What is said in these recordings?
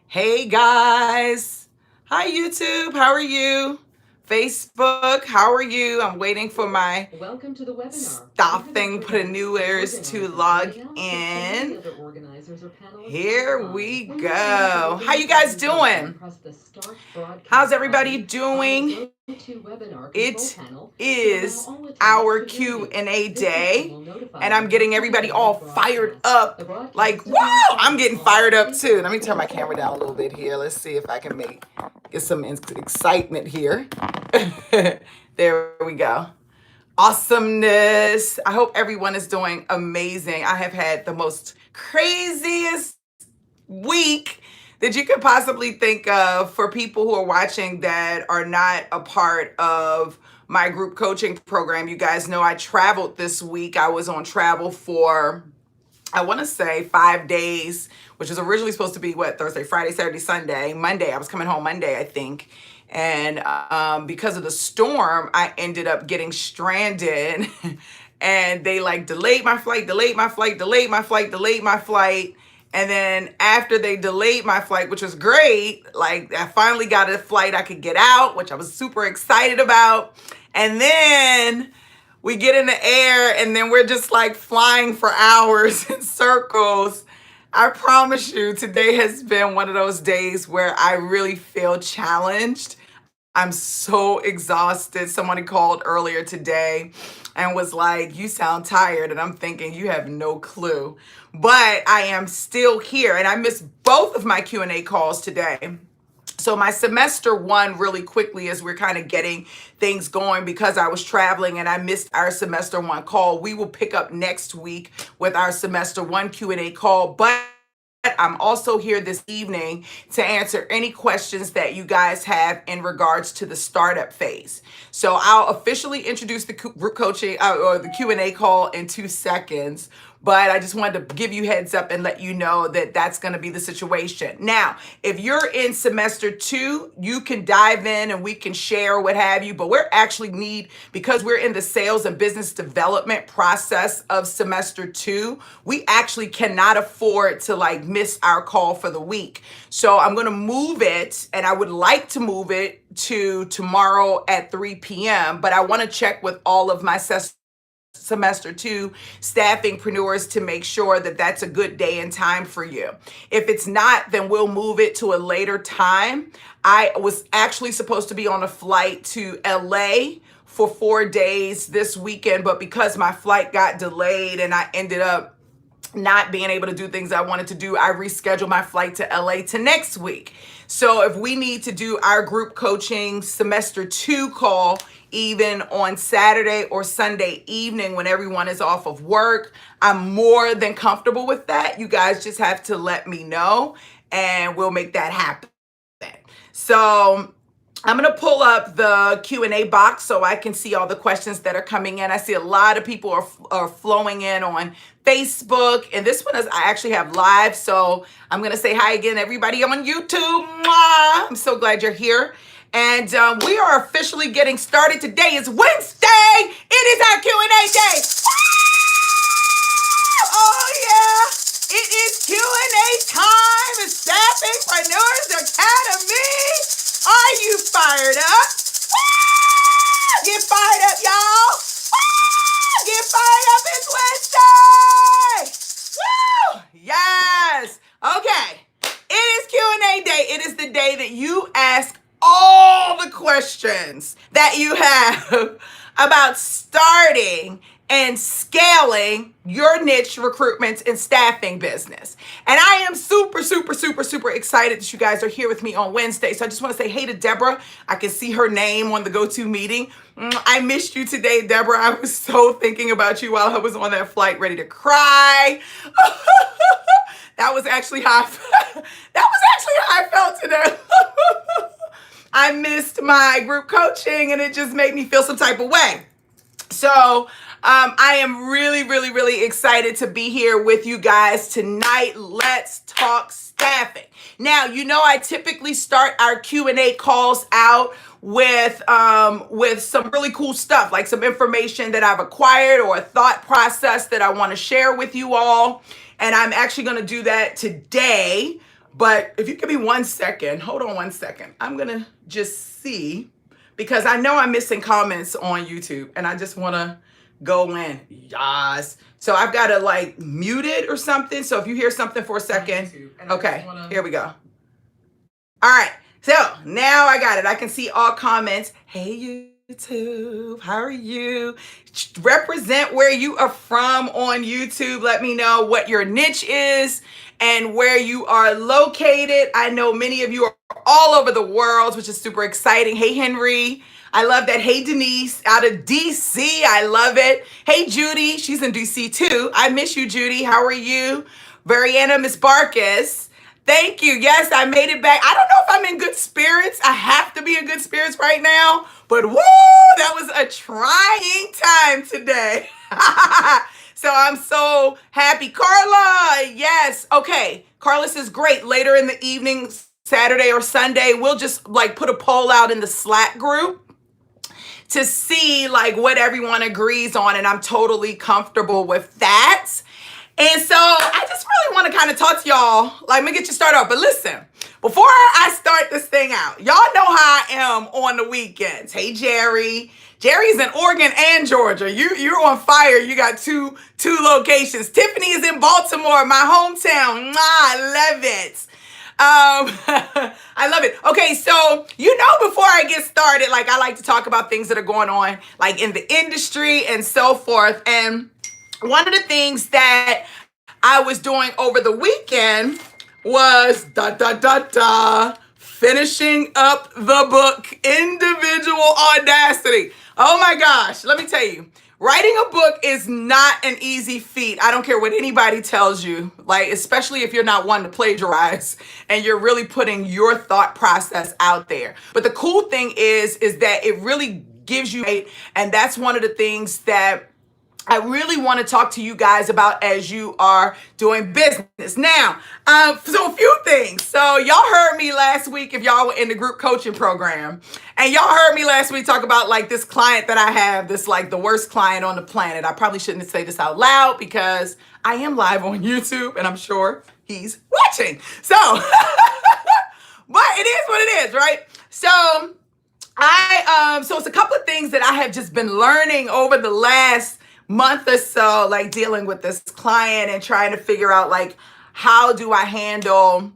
Hey guys. Hi YouTube. How are you? Facebook, how are you? I'm waiting for my Welcome to the webinar. We have stopping introduced the preneurs to organizers. log We ask that so many in. other organizers or panelists lag Here behind. we When you're ready to go. How begin the you guys presentation, doing? press the Start How's Broadcast everybody button on the doing? GoToWebinar control It panel to allow is all attendees our to hear you. Q&A This system day, will notify and you I'm getting after the everybody all live fired broadcast. up. The Like, broadcast is on wow, I'm site getting on fired up too. Let Facebook, me turn my Twitter, camera down a little bit here. Let's see if I can get some excitement here. There we go. Awesomeness. I hope everyone is doing amazing. I have had the most craziest week that you could possibly think of for people who are watching that are not a part of my group coaching program. You guys know I traveled this week. I was on travel for, I want to say, 5 days, which was originally supposed to be what, Thursday, Friday, Saturday, Sunday, Monday. I was coming home Monday, I think. And because of the storm, I ended up getting stranded. And they like delayed my flight, delayed my flight, delayed my flight, delayed my flight. And then after they delayed my flight, which was great, like I finally got a flight I could get out, which I was super excited about. And then we get in the air and then we're just like flying for hours in circles. I promise you, today has been one of those days where I really feel challenged. I'm so exhausted. Somebody called earlier today and was like, "You sound tired." And I'm thinking, "You have no clue." But I am still here and I missed both of my Q&A calls today. So my semester one, really quickly, as we're kind of getting things going, because I was traveling and I missed our semester one call. We will pick up next week with our semester one Q&A call. But I'm also here this evening to answer any questions that you guys have in regards to the startup phase. So I'll officially introduce the group coaching or the Q&A call in 2 seconds. But I just wanted to give you heads up and let you know that that's going to be the situation. Now, if you're in semester two, you can dive in and we can share what have you. But we're actually because we're in the sales and business development process of semester two, we actually cannot afford to like miss our call for the week. So I'm going to move it, and I would like to move it to tomorrow at 3 p.m. But I want to check with all of my semester two staffingpreneurs to make sure that that's a good day and time for you. If it's not, then we'll move it to a later time. I was actually supposed to be on a flight to LA for 4 days this weekend, but because my flight got delayed and I ended up not being able to do things I wanted to do, I rescheduled my flight to LA to next week. So if we need to do our group coaching semester two call, even on Saturday or Sunday evening when everyone is off of work, I'm more than comfortable with that. You guys just have to let me know and we'll make that happen. So I'm going to pull up the Q&A box so I can see all the questions that are coming in. I see a lot of people are flowing in on Facebook, and this one is, I actually have live. So I'm going to say hi again, everybody on YouTube. Mwah! I'm so glad you're here. And we are officially getting started. Today is Wednesday. It is our Q&A day. Oh yeah, it is Q&A time. It's Staffingpreneurs Academy. Are you fired up? Get fired up, y'all. Get fired up. It's Wednesday. Woo! Yes. Okay. It is Q&A day. It is the day that you ask all the questions that you have about starting and scaling your niche recruitment and staffing business. And I am super, super, super, super excited that you guys are here with me on Wednesday. So I just want to say hey to Deborah. I can see her name on the go-to meeting. I missed you today, Deborah. I was so thinking about you while I was on that flight, ready to cry. That was actually how I felt today. I missed my group coaching and it just made me feel some type of way. So I am really, really, really excited to be here with you guys tonight. Let's talk staffing. Now, you know, I typically start our Q&A calls out with some really cool stuff, like some information that I've acquired or a thought process that I want to share with you all. And I'm actually going to do that today. But if you give me 1 second, hold on 1 second. I'm going to just see, because I know I'm missing comments on YouTube and I just want to go in. Yes. So I've got to like mute it or something. So if you hear something for a second, okay, here we go. All right. So now I got it. I can see all comments. Hey, YouTube, how are you? Represent where you are from on YouTube. Let me know what your niche is and where you are located. I know many of you are all over the world, which is super exciting. Hey, Henry. I love that. Hey, Denise out of DC. I love it. Hey, Judy. She's in DC too. I miss you, Judy. How are you? Variana, Miss Barkis. Thank you. Yes, I made it back. I don't know if I'm in good spirits. I have to be in good spirits right now. But woo, that was a trying time today. So I'm so happy. Carla, yes. Okay. Carla says great. Later in the evening, Saturday or Sunday, we'll just like put a poll out in the Slack group to see like what everyone agrees on. And I'm totally comfortable with that. And so I just really want to kind of talk to y'all. Like, let me get you started off. But listen, before I start this thing out, y'all know how I am on the weekends. Hey, Jerry. Jerry's in Oregon and Georgia. You're on fire. You got two locations. Tiffany is in Baltimore, my hometown. Mwah, I love it. I love it. Okay, so before I get started, like I like to talk about things that are going on like in the industry and so forth. And one of the things that I was doing over the weekend was finishing up the book, Individual Audacity. Oh my gosh, let me tell you, writing a book is not an easy feat. I don't care what anybody tells you, like, especially if you're not one to plagiarize and you're really putting your thought process out there. But the cool thing is that it really gives you, and that's one of the things that I really want to talk to you guys about as you are doing business. Now, so a few things. So y'all heard me last week, if y'all were in the group coaching program, and y'all heard me last week talk about like this client that I have, this like the worst client on the planet. I probably shouldn't say this out loud because I am live on YouTube and I'm sure he's watching. So, but it is what it is, right? So so it's a couple of things that I have just been learning over the last month or so, like dealing with this client and trying to figure out like, how do I handle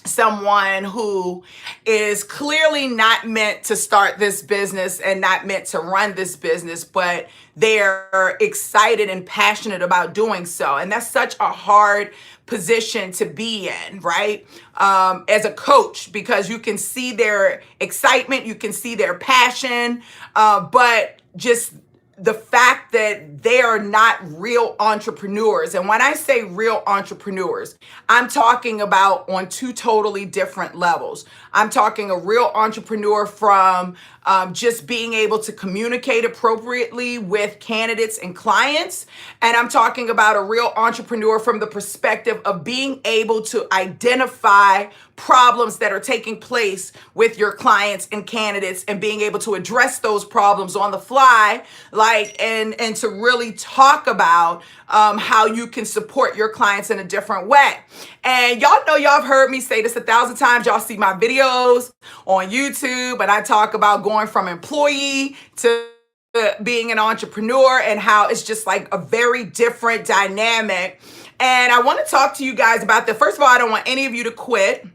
someone who is clearly not meant to start this business and not meant to run this business, but they're excited and passionate about doing so. And that's such a hard position to be in, right? As a coach, because you can see their excitement, you can see their passion, but just the fact that they are not real entrepreneurs. And when I say real entrepreneurs, I'm talking about on two totally different levels. I'm talking a real entrepreneur from just being able to communicate appropriately with candidates and clients. And I'm talking about a real entrepreneur from the perspective of being able to identify problems that are taking place with your clients and candidates and being able to address those problems on the fly, like, and to really talk about how you can support your clients in a different way. And y'all know, y'all have heard me say this 1,000 times. Y'all see my videos on YouTube, and I talk about going from employee to being an entrepreneur and how it's just like a very different dynamic. And I want to talk to you guys about that. First of all, I don't want any of you to quit.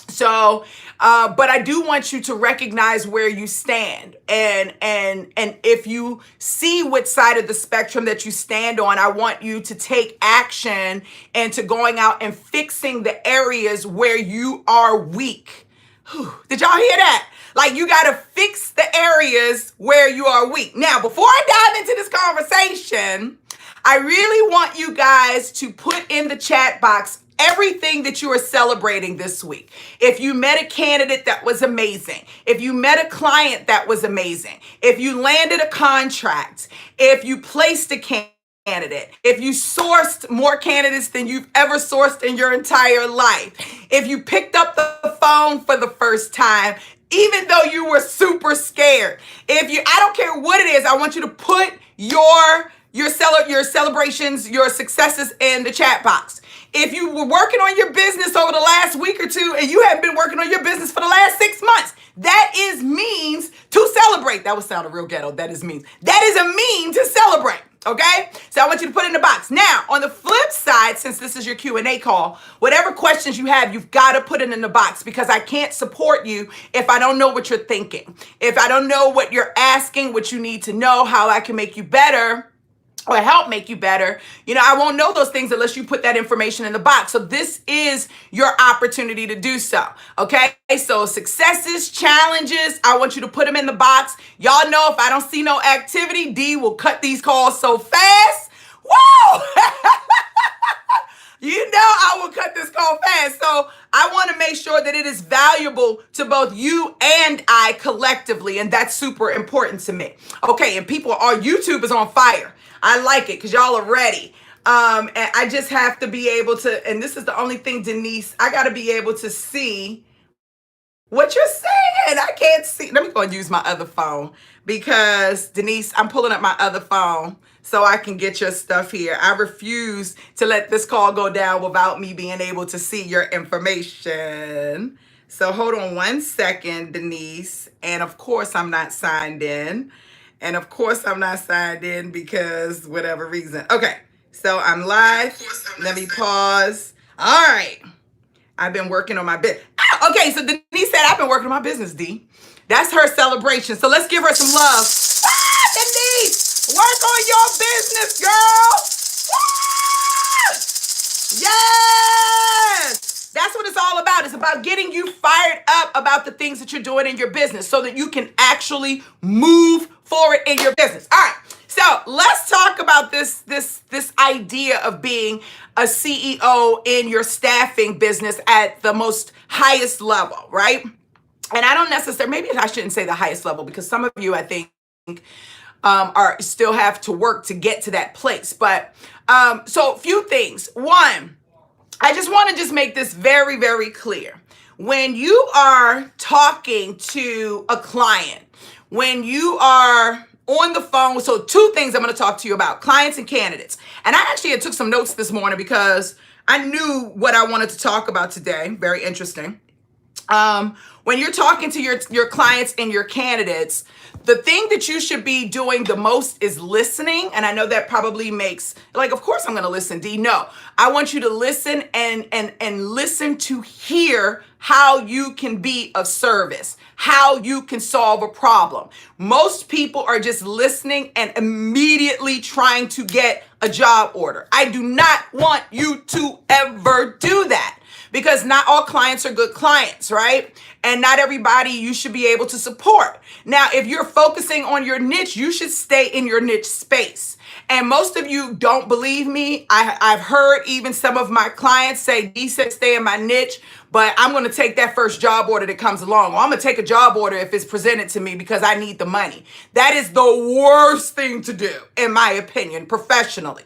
So, but I do want you to recognize where you stand. And if you see which side of the spectrum that you stand on, I want you to take action into going out and fixing the areas where you are weak. Whew. Did y'all hear that? Like, you got to fix the areas where you are weak. Now, before I dive into this conversation, I really want you guys to put in the chat box everything that you are celebrating this week. If you met a candidate that was amazing, if you met a client that was amazing, if you landed a contract, if you placed a candidate, if you sourced more candidates than you've ever sourced in your entire life, if you picked up the phone for the first time, even though you were super scared, I don't care what it is, I want you to put your your celebrations, your successes in the chat box. If you were working on your business over the last week or two and you haven't been working on your business for the last 6 months, that is means to celebrate. That was sounding real ghetto. That is means. That is a mean to celebrate. Okay? So I want you to put it in the box. Now, on the flip side, since this is your Q&A call, whatever questions you have, you've got to put it in the box because I can't support you if I don't know what you're thinking. If I don't know what you're asking, what you need to know, how I can make you better, or help make you better. I won't know those things unless you put that information in the box. So this is your opportunity to do so. Okay. So successes, challenges, I want you to put them in the box. Y'all know if I don't see no activity, D will cut these calls so fast. Woo! I will cut this call fast. So I want to make sure that it is valuable to both you and I collectively. And that's super important to me. Okay. And our YouTube is on fire. I like it because y'all are ready. And I just have to be able to, and this is the only thing, Denise, I got to be able to see what you're saying. I can't see. Let me go and use my other phone because, Denise, I'm pulling up my other phone so I can get your stuff here. I refuse to let this call go down without me being able to see your information. So hold on one second, Denise. And of course, I'm not signed in. And of course, I'm not signed in because whatever reason. Okay, so I'm live. Let me pause. All right. I've been working on my business. Okay, so Denise said I've been working on my business, D. That's her celebration. So let's give her some love. Denise, work on your business, girl. Yes. That's what it's all about. It's about getting you fired up about the things that you're doing in your business so that you can actually move forward in your business. All right. So let's talk about this idea of being a CEO in your staffing business at the most highest level, right? And I don't necessarily, maybe I shouldn't say the highest level because some of you, I think, are still have to work to get to that place. But so a few things. One, I just want to make this very, very clear. When you are talking to a client, when you are on the phone, so two things I'm going to talk to you about, clients and candidates. And I actually took some notes this morning because I knew what I wanted to talk about today. Very interesting. When you're talking to your clients and your candidates, the thing that you should be doing the most is listening. And I know that probably makes, of course I'm going to listen, D. No, I want you to listen and listen to hear how you can be of service, how you can solve a problem. Most people are just listening and immediately trying to get a job order. I do not want you to ever do that. Because not all clients are good clients, right? And not everybody you should be able to support. Now, if you're focusing on your niche, you should stay in your niche space. And most of you don't believe me. I've heard even some of my clients say, D said stay in my niche, but I'm going to take that first job order that comes along. Or I'm going to take a job order if it's presented to me because I need the money. That is the worst thing to do, in my opinion, professionally.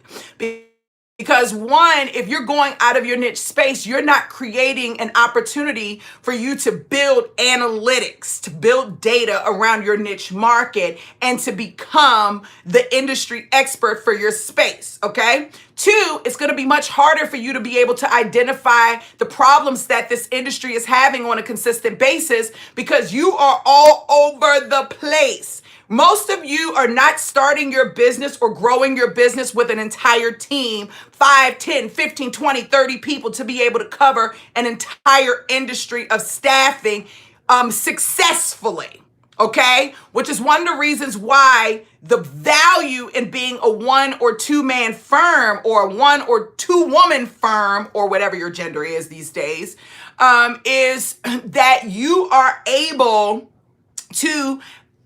Because one, if you're going out of your niche space, you're not creating an opportunity for you to build analytics, to build data around your niche market, and to become the industry expert for your space, okay? Two, it's going to be much harder for you to be able to identify the problems that this industry is having on a consistent basis because you are all over the place. Most of you are not starting your business or growing your business with an entire team, 5, 10, 15, 20, 30 people to be able to cover an entire industry of staffing successfully, okay? Which is one of the reasons why the value in being a 1 or 2 man firm or a 1 or 2 woman firm or whatever your gender is these days is that you are able to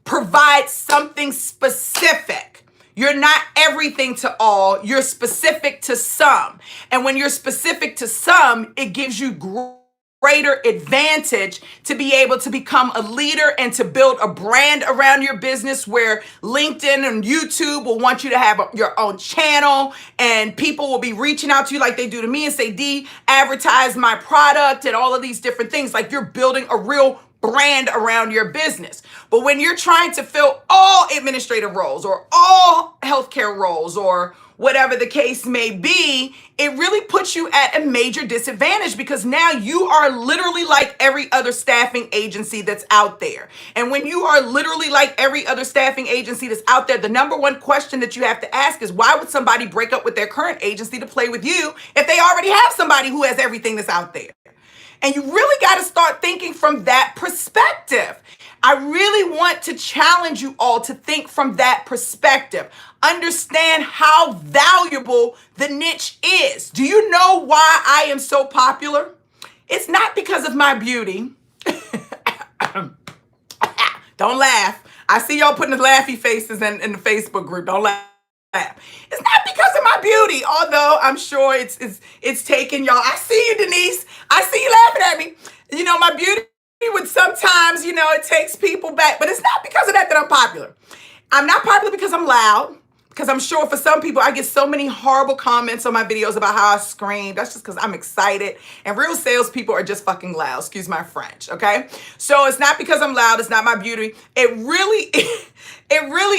provide something specific. You're not everything to all. You're specific to some. And when you're specific to some, it gives you greater advantage to be able to become a leader and to build a brand around your business where LinkedIn and YouTube will want you to have your own channel and people will be reaching out to you like they do to me and say, D, advertise my product and all of these different things. Like you're building a real brand around your business. But when you're trying to fill all administrative roles or all healthcare roles or whatever the case may be, it really puts you at a major disadvantage because now you are literally like every other staffing agency that's out there. And when you are literally like every other staffing agency that's out there, the number one question that you have to ask is why would somebody break up with their current agency to play with you if they already have somebody who has everything that's out there? And you really got to start thinking from that perspective. I really want to challenge you all to think from that perspective. Understand how valuable the niche is. Do you know why I am so popular? It's not because of my beauty. Don't laugh. I see y'all putting the laughy faces in the Facebook group. Don't laugh. It's not because of my beauty, although I'm sure it's taken y'all. I see you, Denise. I see you laughing at me. You know, my beauty would sometimes, it takes people back, but it's not because of that I'm popular. I'm not popular because I'm loud, because I'm sure for some people, I get so many horrible comments on my videos about how I scream. That's just because I'm excited. And real salespeople are just fucking loud. Excuse my French, okay? So it's not because I'm loud. It's not my beauty. It really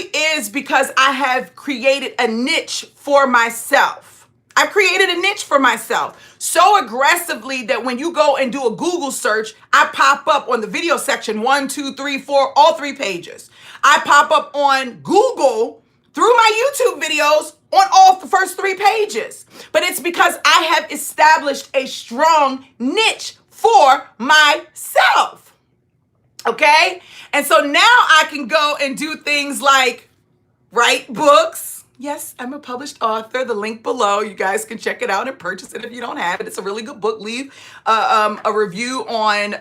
is because I have created a niche for myself. I've created a niche for myself so aggressively that when you go and do a Google search, I pop up on the video section, 1, 2, 3, 4, all 3 pages. I pop up on Google through my YouTube videos on all the first 3 pages. But it's because I have established a strong niche for myself. Okay? And so now I can go and do things like write books. Yes, I'm a published author. The link below. You guys can check it out and purchase it if you don't have it. It's a really good book. Leave a review on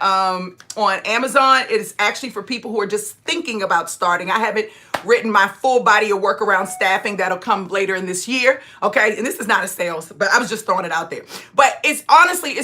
Amazon. It is actually for people who are just thinking about starting. I haven't written my full body of work around staffing. That'll come later in this year. Okay, and this is not a sales, but I was just throwing it out there. But it's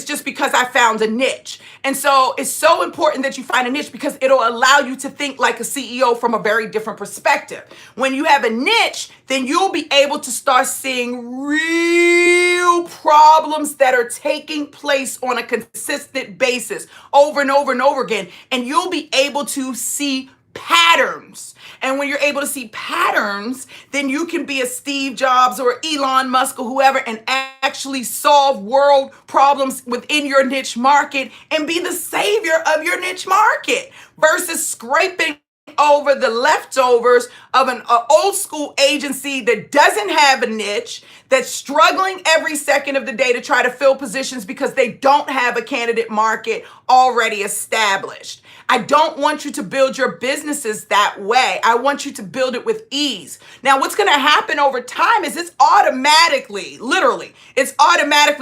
just because I found a niche. And so it's so important that you find a niche because it'll allow you to think like a CEO from a very different perspective. When you have a niche, then you'll be able to start seeing real problems that are taking place on a consistent basis over and over and over again. And you'll be able to see patterns. And when you're able to see patterns, then you can be a Steve Jobs or Elon Musk or whoever and actually solve world problems within your niche market and be the savior of your niche market versus scraping over the leftovers of an old school agency that doesn't have a niche, that's struggling every second of the day to try to fill positions because they don't have a candidate market already established. I don't want you to build your businesses that way. I want you to build it with ease. Now, what's going to happen over time is it's automatically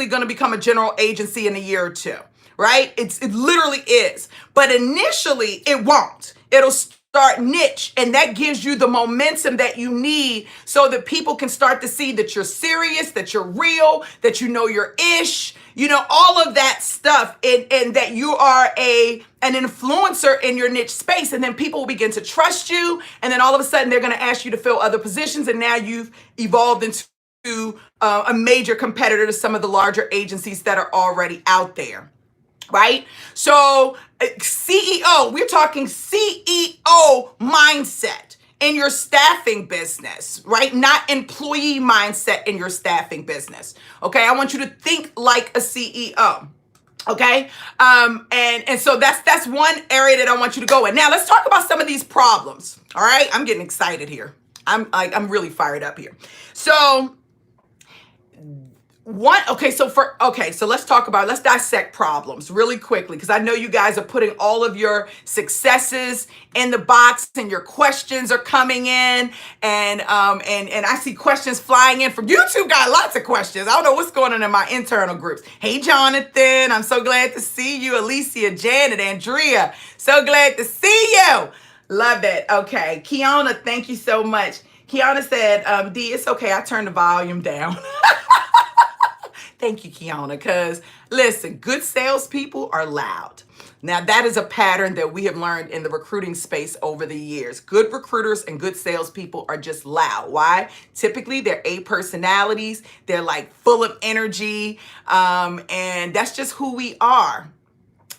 going to become a general agency in a year or 2, right? It literally is. But initially, it won't. It'll start niche, and that gives you the momentum that you need so that people can start to see that you're serious, that you're real, that you know your ish, all of that stuff, and that you are an influencer in your niche space. And then people will begin to trust you, and then all of a sudden they're going to ask you to fill other positions, and now you've evolved into a major competitor to some of the larger agencies that are already out there. Right? So CEO, we're talking CEO mindset in your staffing business, right? Not employee mindset in your staffing business. Okay. I want you to think like a CEO. Okay. And so that's one area that I want you to go in. Now let's talk about some of these problems. All right. I'm getting excited here. I'm really fired up here. So let's dissect problems really quickly because I know you guys are putting all of your successes in the box and your questions are coming in and I see questions flying in from YouTube. Got lots of questions. I don't know what's going on in my internal groups. Hey, Jonathan, I'm so glad to see you. Alicia, Janet, Andrea, so glad to see you. Love it. Okay, Kiana, thank you so much. Kiana said, D, it's okay. I turned the volume down. Thank you, Kiana, because listen, good salespeople are loud. Now, that is a pattern that we have learned in the recruiting space over the years. Good recruiters and good salespeople are just loud. Why? Typically, they're A personalities. They're like full of energy. And that's just who we are.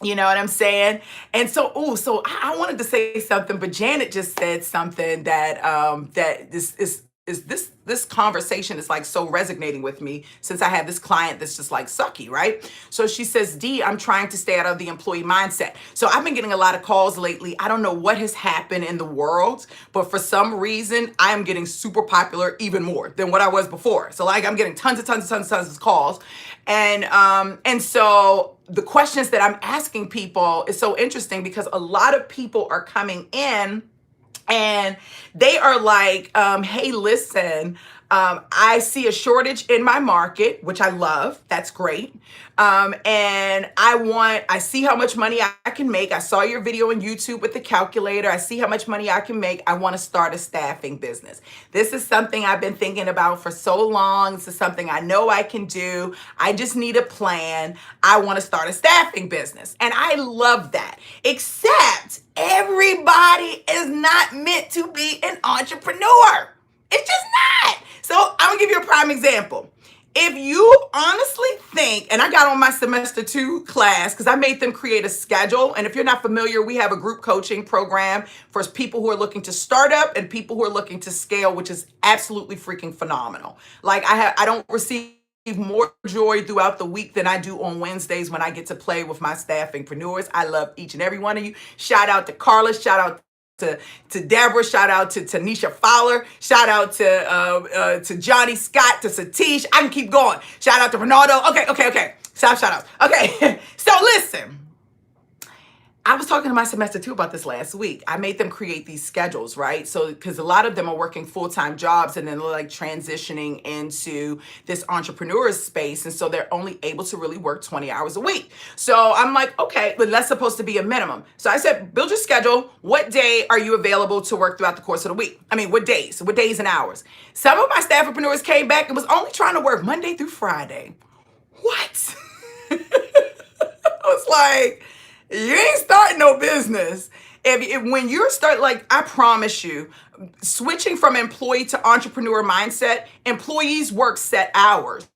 You know what I'm saying? And so, so I wanted to say something, but Janet just said something that that this conversation is like so resonating with me since I have this client that's just like sucky, right? So she says, D, I'm trying to stay out of the employee mindset. So I've been getting a lot of calls lately. I don't know what has happened in the world, but for some reason, I am getting super popular even more than what I was before. So like I'm getting tons of calls. And so the questions that I'm asking people is so interesting because a lot of people are coming in and they are like, hey, listen, I see a shortage in my market, which I love. That's great. And I see how much money I can make. I saw your video on YouTube with the calculator. I see how much money I can make. I want to start a staffing business. This is something I've been thinking about for so long. This is something I know I can do. I just need a plan. I want to start a staffing business. And I love that. Except everybody is not meant to be an entrepreneur. It's just not. So I'm gonna give you a prime example. If you honestly think, and I got on my semester 2 class because I made them create a schedule. And if you're not familiar, we have a group coaching program for people who are looking to start up and people who are looking to scale, which is absolutely freaking phenomenal. Like I don't receive more joy throughout the week than I do on Wednesdays when I get to play with my staffingpreneurs. I love each and every one of you. Shout out to Carla. Shout out to Deborah, shout out to Tanisha Fowler, shout out to Johnny Scott, to Satish. I can keep going. Shout out to Ronaldo. Okay. Shout outs. Okay. So listen. I was talking to my semester 2 about this last week. I made them create these schedules, right? So, because a lot of them are working full-time jobs and then they're like transitioning into this entrepreneur space. And so they're only able to really work 20 hours a week. So I'm like, okay, but that's supposed to be a minimum. So I said, build your schedule. What day are you available to work throughout the course of the week? I mean, what days and hours? Some of my staff entrepreneurs came back and was only trying to work Monday through Friday. What? I was like, you ain't starting no business. If when you start, like, I promise you, switching from employee to entrepreneur mindset, employees work set hours.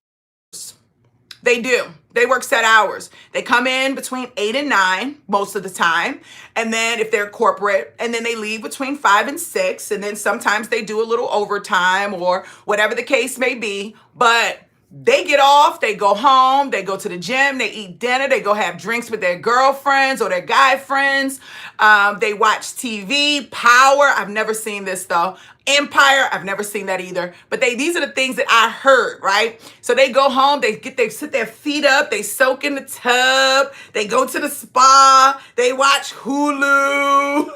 They do. They work set hours. They come in between 8 and 9 most of the time. And then if they're corporate, and then they leave between 5 and 6. And then sometimes they do a little overtime or whatever the case may be. But they get off, they go home, they go to the gym, they eat dinner, they go have drinks with their girlfriends or their guy friends. They watch TV. Power, I've never seen this though. Empire, I've never seen that either. But these are the things that I heard, right? So they go home, they sit their feet up, they soak in the tub, they go to the spa, they watch Hulu.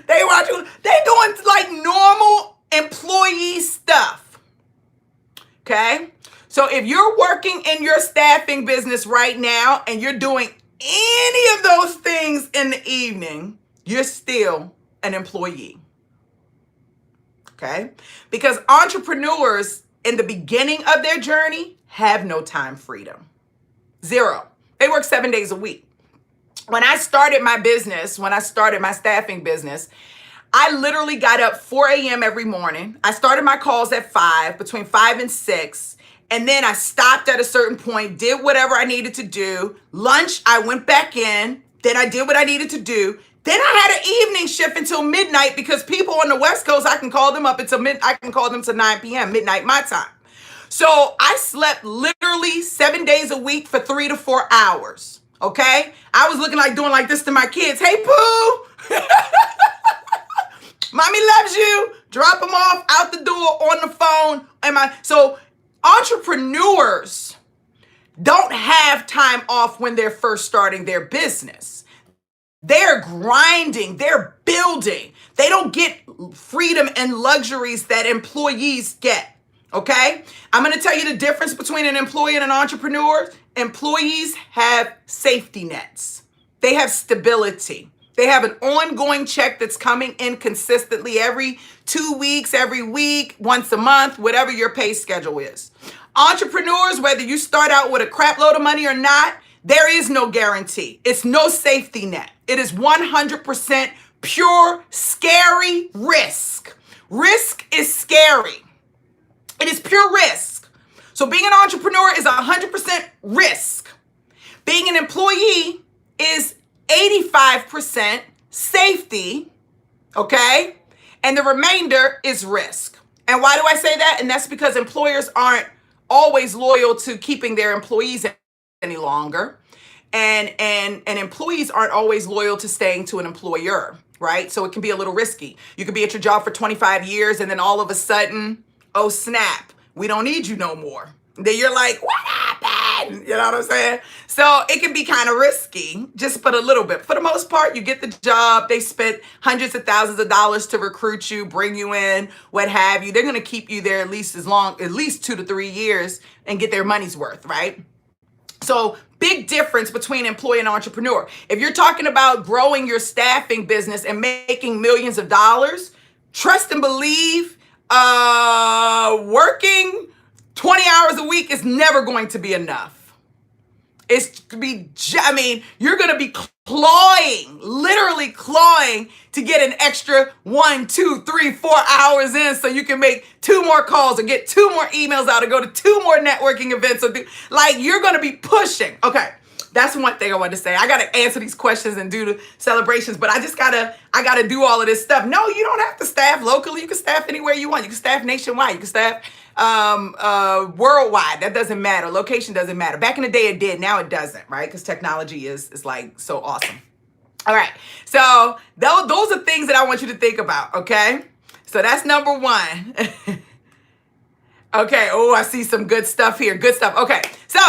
They doing like normal employee stuff. Okay. So if you're working in your staffing business right now and you're doing any of those things in the evening, you're still an employee. Okay. Because entrepreneurs in the beginning of their journey have no time freedom. Zero. They work 7 days a week. When I started my business, when I started my staffing business, I literally got up 4 a.m. every morning. I started my calls at 5, between 5 and 6. And then I stopped at a certain point, did whatever I needed to do. Lunch, I went back in. Then I did what I needed to do. Then I had an evening shift until midnight because people on the West Coast, I can call them up until I can call them to 9 p.m., midnight my time. So I slept literally 7 days a week for 3 to 4 hours. Okay? I was looking like doing like this to my kids. Hey, Pooh. Mommy loves you. Drop them off out the door on the phone. So entrepreneurs don't have time off when they're first starting their business. They're grinding. They're building. They don't get freedom and luxuries that employees get. Okay? I'm going to tell you the difference between an employee and an entrepreneur. Employees have safety nets. They have stability. They have an ongoing check that's coming in consistently every 2 weeks, every week, once a month, whatever your pay schedule is. Entrepreneurs, whether you start out with a crap load of money or not, there is no guarantee. It's no safety net. It is 100% pure, scary risk. Risk is scary. It is pure risk. So being an entrepreneur is 100% risk. Being an employee is 85% safety, okay? And the remainder is risk. And why do I say that? And that's because employers aren't always loyal to keeping their employees any longer. And employees aren't always loyal to staying to an employer, right? So it can be a little risky. You could be at your job for 25 years and then all of a sudden, oh snap, we don't need you no more. Then you're like, what happened? You know what I'm saying? So it can be kind of risky, just but a little bit. For the most part, you get the job. They spent hundreds of thousands of dollars to recruit you, bring you in, what have you. They're going to keep you there at least 2 to 3 years and get their money's worth, right? So big difference between employee and entrepreneur. If you're talking about growing your staffing business and making millions of dollars, trust and believe, working 20 hours a week is never going to be enough. You're going to be literally clawing to get an extra 1, 2, 3, 4 hours in so you can make 2 more calls or get 2 more emails out or go to 2 more networking events. You're going to be pushing. Okay. That's one thing I wanted to say. I got to answer these questions and do the celebrations, but I got to do all of this stuff. No, you don't have to staff locally. You can staff anywhere you want. You can staff nationwide. You can staff worldwide. That doesn't matter. Location doesn't matter. Back in the day it did. Now it doesn't, right? Because technology is like so awesome. All right. So those are things that I want you to think about. Okay. So that's number 1. Okay. Oh, I see some good stuff here. Good stuff. Okay. So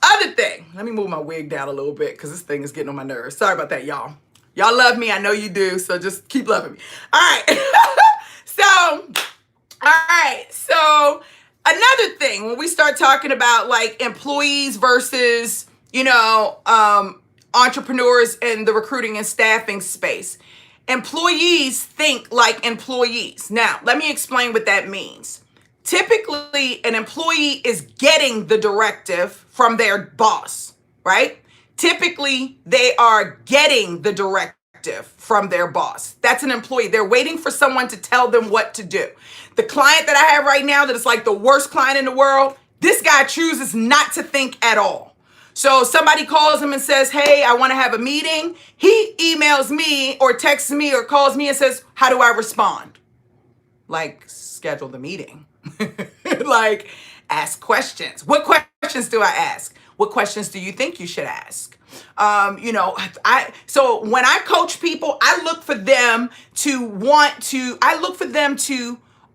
other thing, let me move my wig down a little bit because this thing is getting on my nerves. Sorry about that, y'all. Y'all love me. I know you do. So just keep loving me. All right. So another thing, when we start talking about like employees versus, entrepreneurs in the recruiting and staffing space, employees think like employees. Now, let me explain what that means. Typically, an employee is getting the directive from their boss, right? Typically, they are getting the directive from their boss. That's an employee. They're waiting for someone to tell them what to do. The client that I have right now that is like the worst client in the world, this guy chooses not to think at all. So somebody calls him and says, hey, I want to have a meeting. He emails me or texts me or calls me and says, how do I respond? Like, schedule the meeting. Like, ask questions. What questions do I ask? What questions do you think you should ask? So when I coach people, I look for them to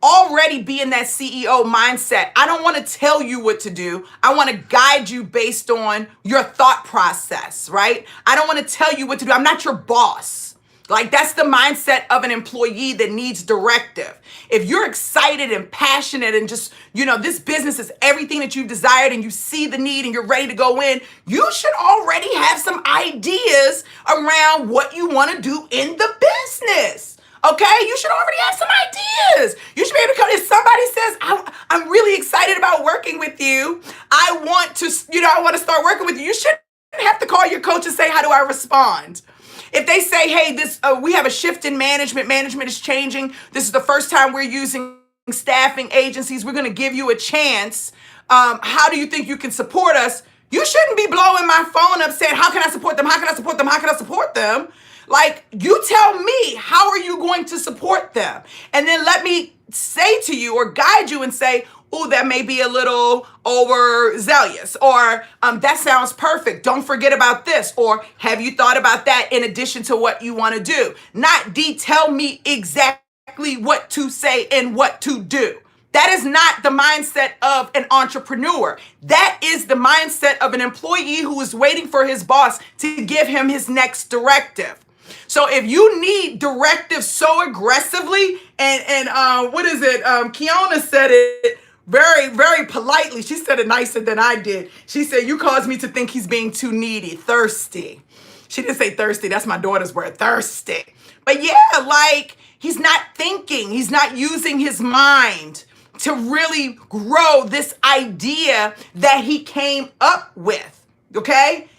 already be in that CEO mindset. I don't want to tell you what to do. I want to guide you based on your thought process, right? I don't want to tell you what to do. I'm not your boss. Like, that's the mindset of an employee that needs directive. If you're excited and passionate and just, this business is everything that you've desired and you see the need and you're ready to go in, you should already have some ideas around what you want to do in the business. Okay? You should already have some ideas. You should be able to come. If somebody says, I'm really excited about working with you, I want to start working with you, you shouldn't have to call your coach and say, how do I respond? If they say, hey, we have a shift in management is changing. This is the first time we're using staffing agencies. We're going to give you a chance. How do you think you can support us? You shouldn't be blowing my phone up saying, how can I support them? How can I support them? How can I support them? Like, you tell me, how are you going to support them? And then let me say to you or guide you and say, oh, that may be a little overzealous, or that sounds perfect. Don't forget about this, or have you thought about that in addition to what you want to do? Not tell me exactly what to say and what to do. That is not the mindset of an entrepreneur. That is the mindset of an employee who is waiting for his boss to give him his next directive. So if you need directives so aggressively, and Kiona said it very, very politely. She said it nicer than I did. She said, you caused me to think he's being too needy, thirsty. She didn't say thirsty. That's my daughter's word, thirsty. But yeah, like, he's not thinking. He's not using his mind to really grow this idea that he came up with. Okay?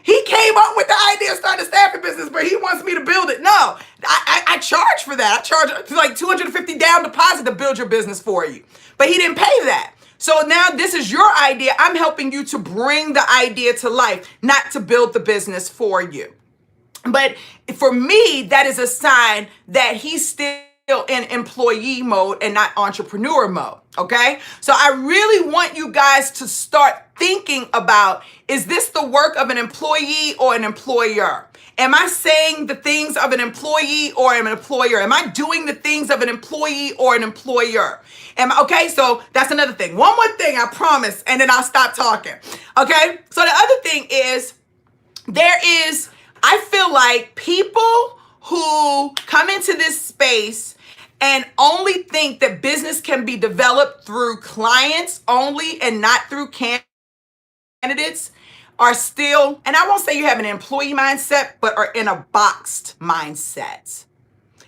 He came up with the idea of starting a staffing business, but he wants me to build it. No, I charge for that. I charge like $250 down deposit to build your business for you. But he didn't pay that. So now this is your idea. I'm helping you to bring the idea to life, not to build the business for you. But for me, that is a sign that he's still in employee mode and not entrepreneur mode. Okay. So I really want you guys to start thinking about, is this the work of an employee or an employer? Am I saying the things of an employee or an employer? Am I doing the things of an employee or an employer? Okay, so that's another thing. One more thing, I promise, and then I'll stop talking. Okay, so the other thing is, I feel like people who come into this space and only think that business can be developed through clients only and not through candidates are still, and I won't say you have an employee mindset, but are in a boxed mindset.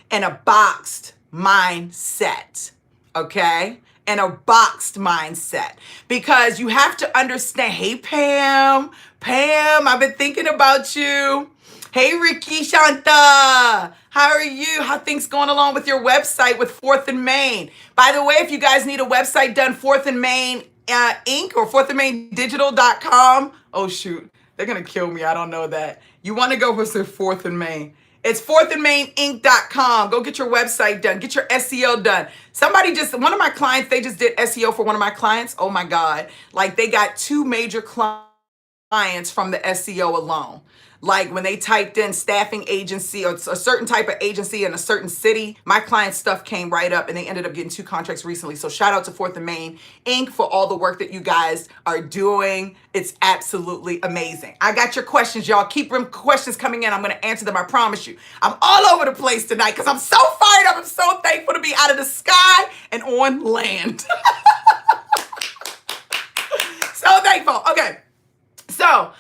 In a boxed mindset, okay? In a boxed mindset. Because you have to understand, hey, Pam, I've been thinking about you. Hey, Ricky, Shanta, how are you? How things going along with your website with Fourth and Main? By the way, if you guys need a website done, Fourth and Main Inc. or fourthandmaindigital.com. Oh, shoot. They're going to kill me. I don't know that. You want to go for Fourth and Main. It's fourthandmaininc.com. Go get your website done. Get your SEO done. One of my clients, they just did SEO for one of my clients. Oh, my God. Like, they got 2 major clients from the SEO alone. Like when they typed in staffing agency or a certain type of agency in a certain city, my client's stuff came right up and they ended up getting 2 contracts recently. So shout out to Fourth and Main Inc. for all the work that you guys are doing. It's absolutely amazing. I got your questions, y'all. Keep them questions coming in. I'm going to answer them. I promise you. I'm all over the place tonight because I'm so fired up. I'm so thankful to be out of the sky and on land. So thankful. Okay. So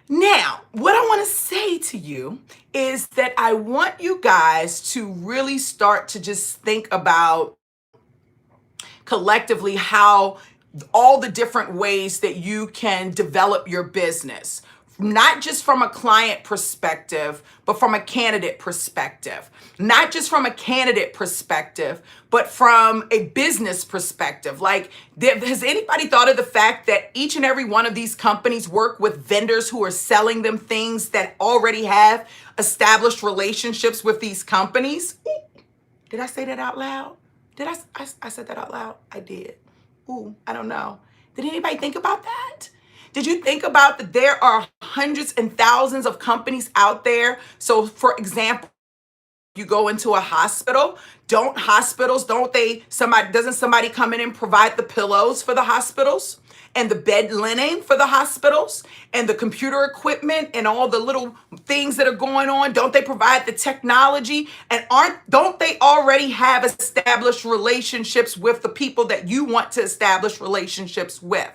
now, what I want to say to you is that I want you guys to really start to just think about collectively how all the different ways that you can develop your business, not just from a client perspective, but from a candidate perspective. Not just from a candidate perspective, but from a business perspective. Like, has anybody thought of the fact that each and every one of these companies work with vendors who are selling them things that already have established relationships with these companies? Did I say that out loud? I said that out loud? I did. Ooh, I don't know. Did anybody think about that? Did you think about that there are hundreds and thousands of companies out there? So for example, you go into a hospital, doesn't somebody come in and provide the pillows for the hospitals and the bed linen for the hospitals and the computer equipment and all the little things that are going on? Don't they provide the technology? And don't they already have established relationships with the people that you want to establish relationships with?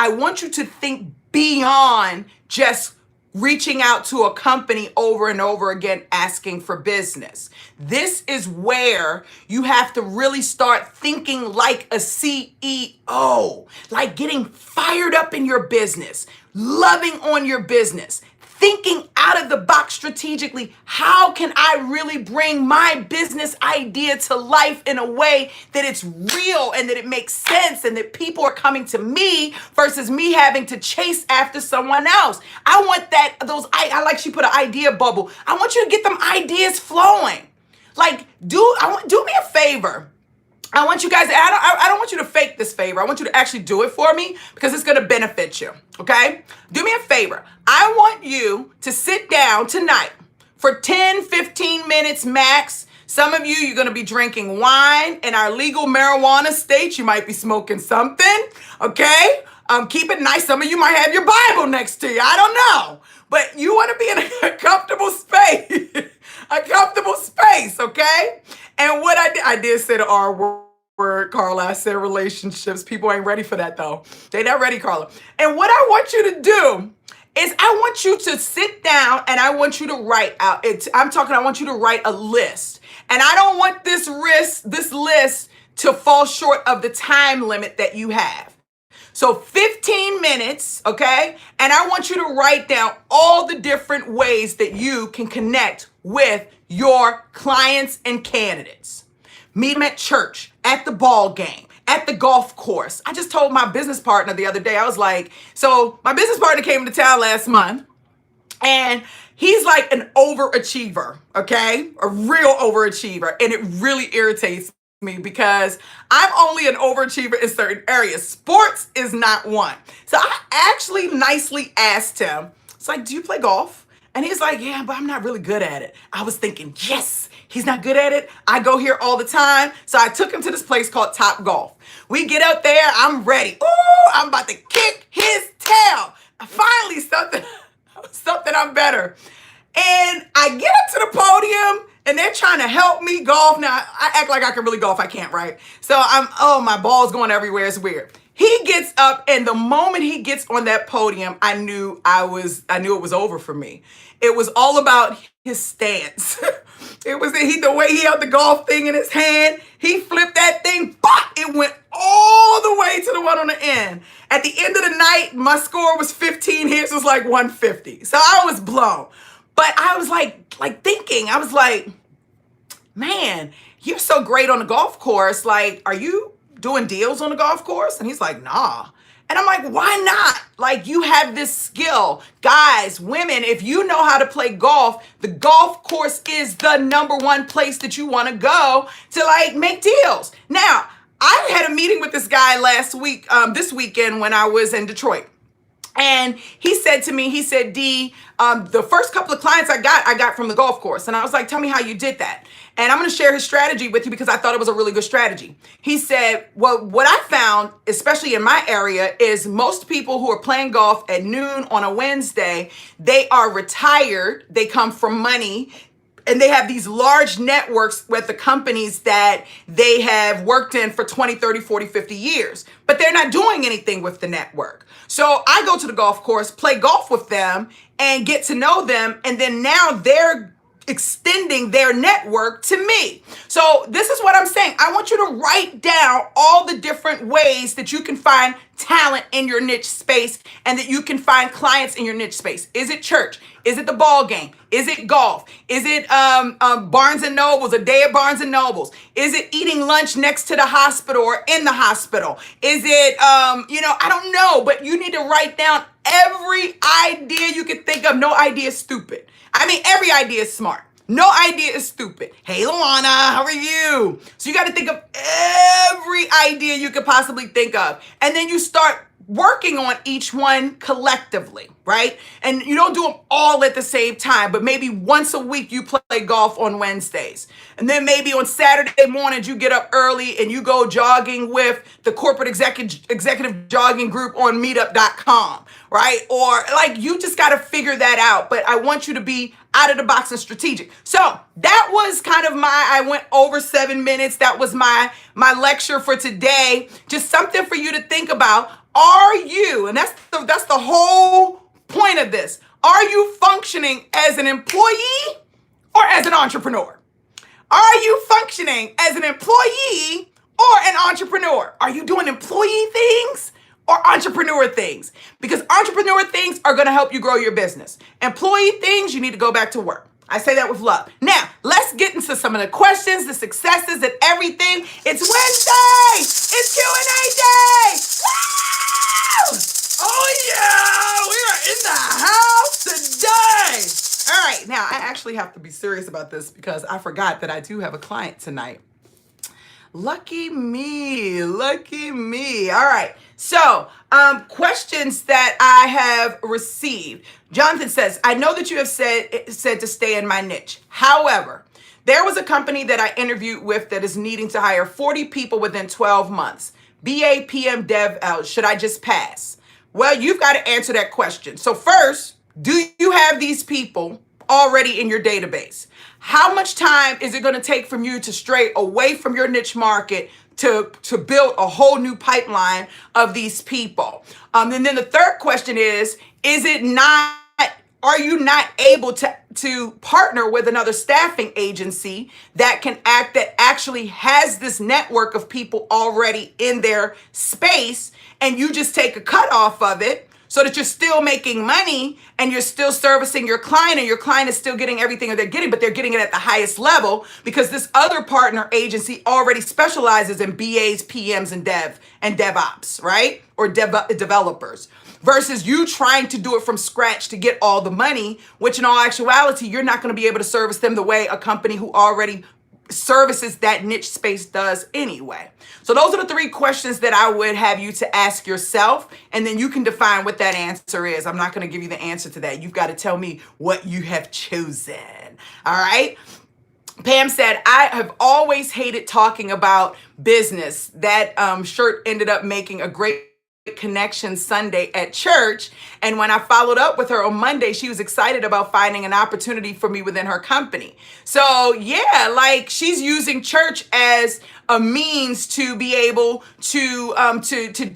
I want you to think beyond just reaching out to a company over and over again asking for business. This is where you have to really start thinking like a CEO, like getting fired up in your business, loving on your business, thinking out of the box strategically. How can I really bring my business idea to life in a way that it's real and that it makes sense and that people are coming to me versus me having to chase after someone else? I want I like she put an idea bubble. I want you to get them ideas flowing. Like, do me a favor. I want you guys, I don't want you to fake this favor. I want you to actually do it for me because it's going to benefit you. Okay? Do me a favor. I want you to sit down tonight for 10, 15 minutes max. Some of you, you're going to be drinking wine. In our legal marijuana state, you might be smoking something. Okay? Keep it nice. Some of you might have your Bible next to you. I don't know. But you want to be in a comfortable space. A comfortable space, okay? And what I did say the R word, Carla. I said relationships. People ain't ready for that, though. They not ready, Carla. And what I want you to do is I want you to sit down and I want you to write out. I want you to write a list. And I don't want this list to fall short of the time limit that you have. So 15 minutes, okay? And I want you to write down all the different ways that you can connect with your clients and candidates. Meet them at church, at the ball game, at the golf course. I just told my business partner the other day, I was like, so my business partner came to town last month, and he's like an overachiever, okay? A real overachiever. And it really irritates me because I'm only an overachiever in certain areas. Sports is not one. So I actually nicely asked him, it's like, do you play golf? And he's like, yeah, but I'm not really good at it. I was thinking, yes, he's not good at it. I go here all the time. So I took him to this place called Top Golf. We get up there, I'm ready. Ooh, I'm about to kick his tail. Finally, something I'm better. And I get up to the podium and they're trying to help me golf. Now, I act like I can really golf. I can't, right? So my ball's going everywhere. It's weird. He gets up, and the moment he gets on that podium, I knew it was over for me. It was all about his stance. It was the way he held the golf thing in his hand. He flipped that thing, pop, it went all the way to the one on the end. At the end of the night, my score was 15. His was like 150. So I was blown. But I was like thinking, I was like, man, you're so great on the golf course. Like, are you doing deals on the golf course? And he's like, nah. And I'm like, why not? Like, you have this skill. Guys, women, if you know how to play golf, the golf course is the number one place that you want to go to like make deals. Now, I had a meeting with this guy this weekend when I was in Detroit. And he said to me, D, the first couple of clients I got from the golf course. And I was like, tell me how you did that. And I'm going to share his strategy with you because I thought it was a really good strategy. He said, well, what I found, especially in my area, is most people who are playing golf at noon on a Wednesday, they are retired. They come from money. And they have these large networks with the companies that they have worked in for 20, 30, 40, 50 years. But they're not doing anything with the network. So I go to the golf course, play golf with them, and get to know them. And then now they're extending their network to me. So this is what I'm saying. I want you to write down all the different ways that you can find talent in your niche space and that you can find clients in your niche space. Is it church? Is it the ball game? Is it golf? Is it Barnes and Nobles, a day at Barnes and Nobles? Is it eating lunch next to the hospital or in the hospital? Is it, I don't know, but you need to write down every idea you can think of. No idea is stupid. I mean, every idea is smart. No idea is stupid. Hey, Luana, how are you? So you got to think of every idea you could possibly think of. And then you start working on each one collectively, right? And you don't do them all at the same time, but maybe once a week you play golf on Wednesdays. And then maybe on Saturday mornings you get up early and you go jogging with the corporate executive jogging group on meetup.com, right? Or like you just got to figure that out. But I want you to be out of the box and strategic. So that was kind of I went over 7 minutes. That was my lecture for today. Just something for you to think about. Are you, and that's the whole point of this, are you functioning as an employee or as an entrepreneur? Are you functioning as an employee or an entrepreneur? Are you doing employee things or entrepreneur things? Because entrepreneur things are going to help you grow your business. Employee things, you need to go back to work. I say that with love. Now, let's get into some of the questions, the successes, and everything. It's Wednesday. It's Q&A day. Woo! Oh, yeah. We are in the house today. All right. Now, I actually have to be serious about this because I forgot that I do have a client tonight. Lucky me. Lucky me. All right. So, questions that I have received. Jonathan says, I know that you have said to stay in my niche. However, there was a company that I interviewed with that is needing to hire 40 people within 12 months. BA, PM, Dev, L. Should I just pass? Well, you've got to answer that question. So first, do you have these people already in your database? How much time is it going to take from you to stray away from your niche market to build a whole new pipeline of these people? And then the third question is are you not able to partner with another staffing agency that actually has this network of people already in their space, and you just take a cut off of it so that you're still making money and you're still servicing your client, and your client is still getting everything that they're getting, but they're getting it at the highest level because this other partner agency already specializes in BAs, PMs, and DevOps, right? Or developers. Versus you trying to do it from scratch to get all the money, which in all actuality, you're not going to be able to service them the way a company who already services that niche space does anyway. So those are the 3 questions that I would have you to ask yourself, and then you can define what that answer is. I'm not going to give you the answer to that. You've got to tell me what you have chosen. All right. Pam said, I have always hated talking about business. That shirt ended up making a great connection Sunday at church. And when I followed up with her on Monday, she was excited about finding an opportunity for me within her company. So yeah, like she's using church as a means to be able to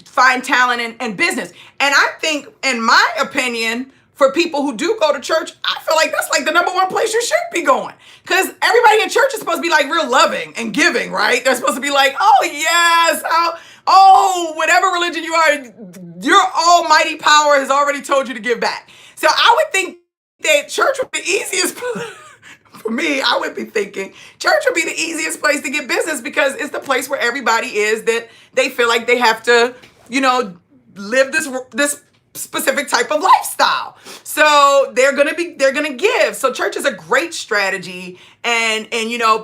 find talent and business. And I think, in my opinion, for people who do go to church, I feel like that's like the number 1 place you should be going. Because everybody in church is supposed to be like real loving and giving, right? They're supposed to be like, oh yes, whatever religion you are, your almighty power has already told you to give back. So I would think that church would be the easiest for me. I would be thinking church would be the easiest place to get business because it's the place where everybody is that they feel like they have to, live this specific type of lifestyle. So they're gonna give. So church is a great strategy. And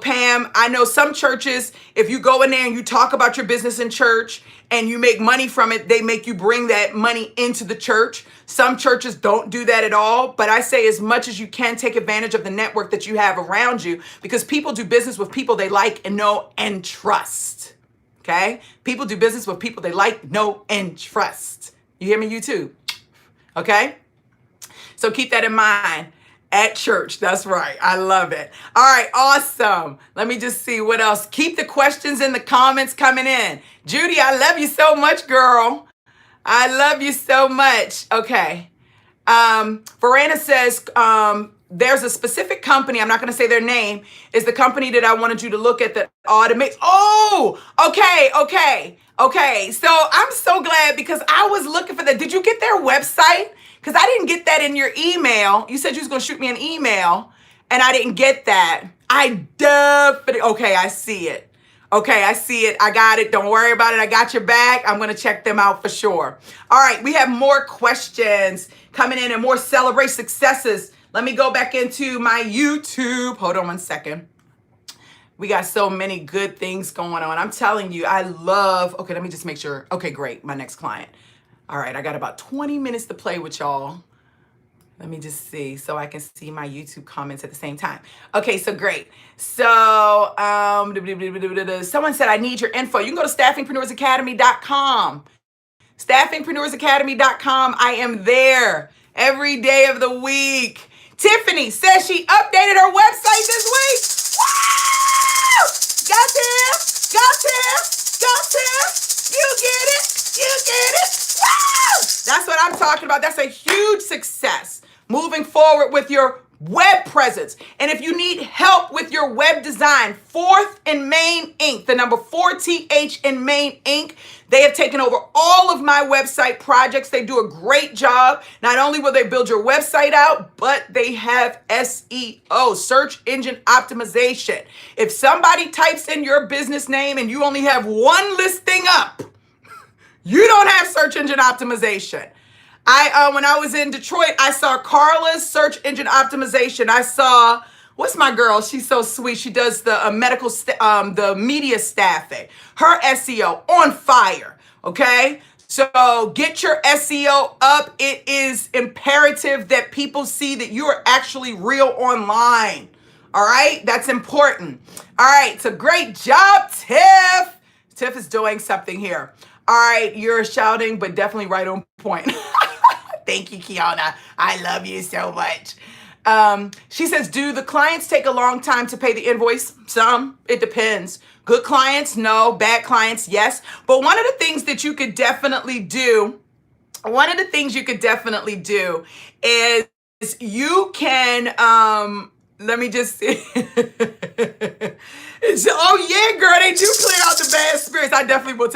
Pam, I know some churches, if you go in there and you talk about your business in church and you make money from it, they make you bring that money into the church. Some churches don't do that at all, but I say as much as you can, take advantage of the network that you have around you, because people do business with people they like and know and trust. Okay? People do business with people they like, know, and trust. You hear me, YouTube? Okay? So keep that in mind at church. That's right. I love it. All right. Awesome. Let me just see what else. Keep the questions in the comments coming in. Judy, I love you so much, girl. I love you so much. Okay. Verena says, there's a specific company, I'm not going to say their name, is the company that I wanted you to look at that automates. Oh, okay. So I'm so glad because I was looking for that. Did you get their website? Because I didn't get that in your email. You said you was going to shoot me an email and I didn't get that. Okay, I see it. Okay, I see it. I got it. Don't worry about it. I got your back. I'm going to check them out for sure. All right, we have more questions coming in and more celebrate successes. Let me go back into my YouTube. Hold on one second. We got so many good things going on. I'm telling you, okay, let me just make sure. Okay, great. My next client. All right, I got about 20 minutes to play with y'all. Let me just see so I can see my YouTube comments at the same time. Okay, so great. So someone said, I need your info. You can go to staffingpreneursacademy.com. Staffingpreneursacademy.com. I am there every day of the week. Tiffany says she updated her website this week. Woo! Got him. You get it. Woo! That's what I'm talking about. That's a huge success. Moving forward with your web presence. And if you need help with your web design, 4th and Main Inc., the number 4TH in Main Inc., they have taken over all of my website projects. They do a great job. Not only will they build your website out, but they have SEO, search engine optimization. If somebody types in your business name and you only have one listing up, you don't have search engine optimization. When I was in Detroit, I saw Carla's search engine optimization. I saw, what's my girl? She's so sweet. She does the the media staffing. Her SEO on fire. Okay. So get your SEO up. It is imperative that people see that you are actually real online. All right. That's important. All right. So great job, Tiff. Tiff is doing something here. All right. You're shouting, but definitely right on point. Thank you, Kiana. I love you so much. She says, do the clients take a long time to pay the invoice? Some. It depends. Good clients, no. Bad clients, yes. But one of the things that you could definitely do, is you can, let me just see. Oh yeah, girl, they do clear out the bad spirits. I definitely will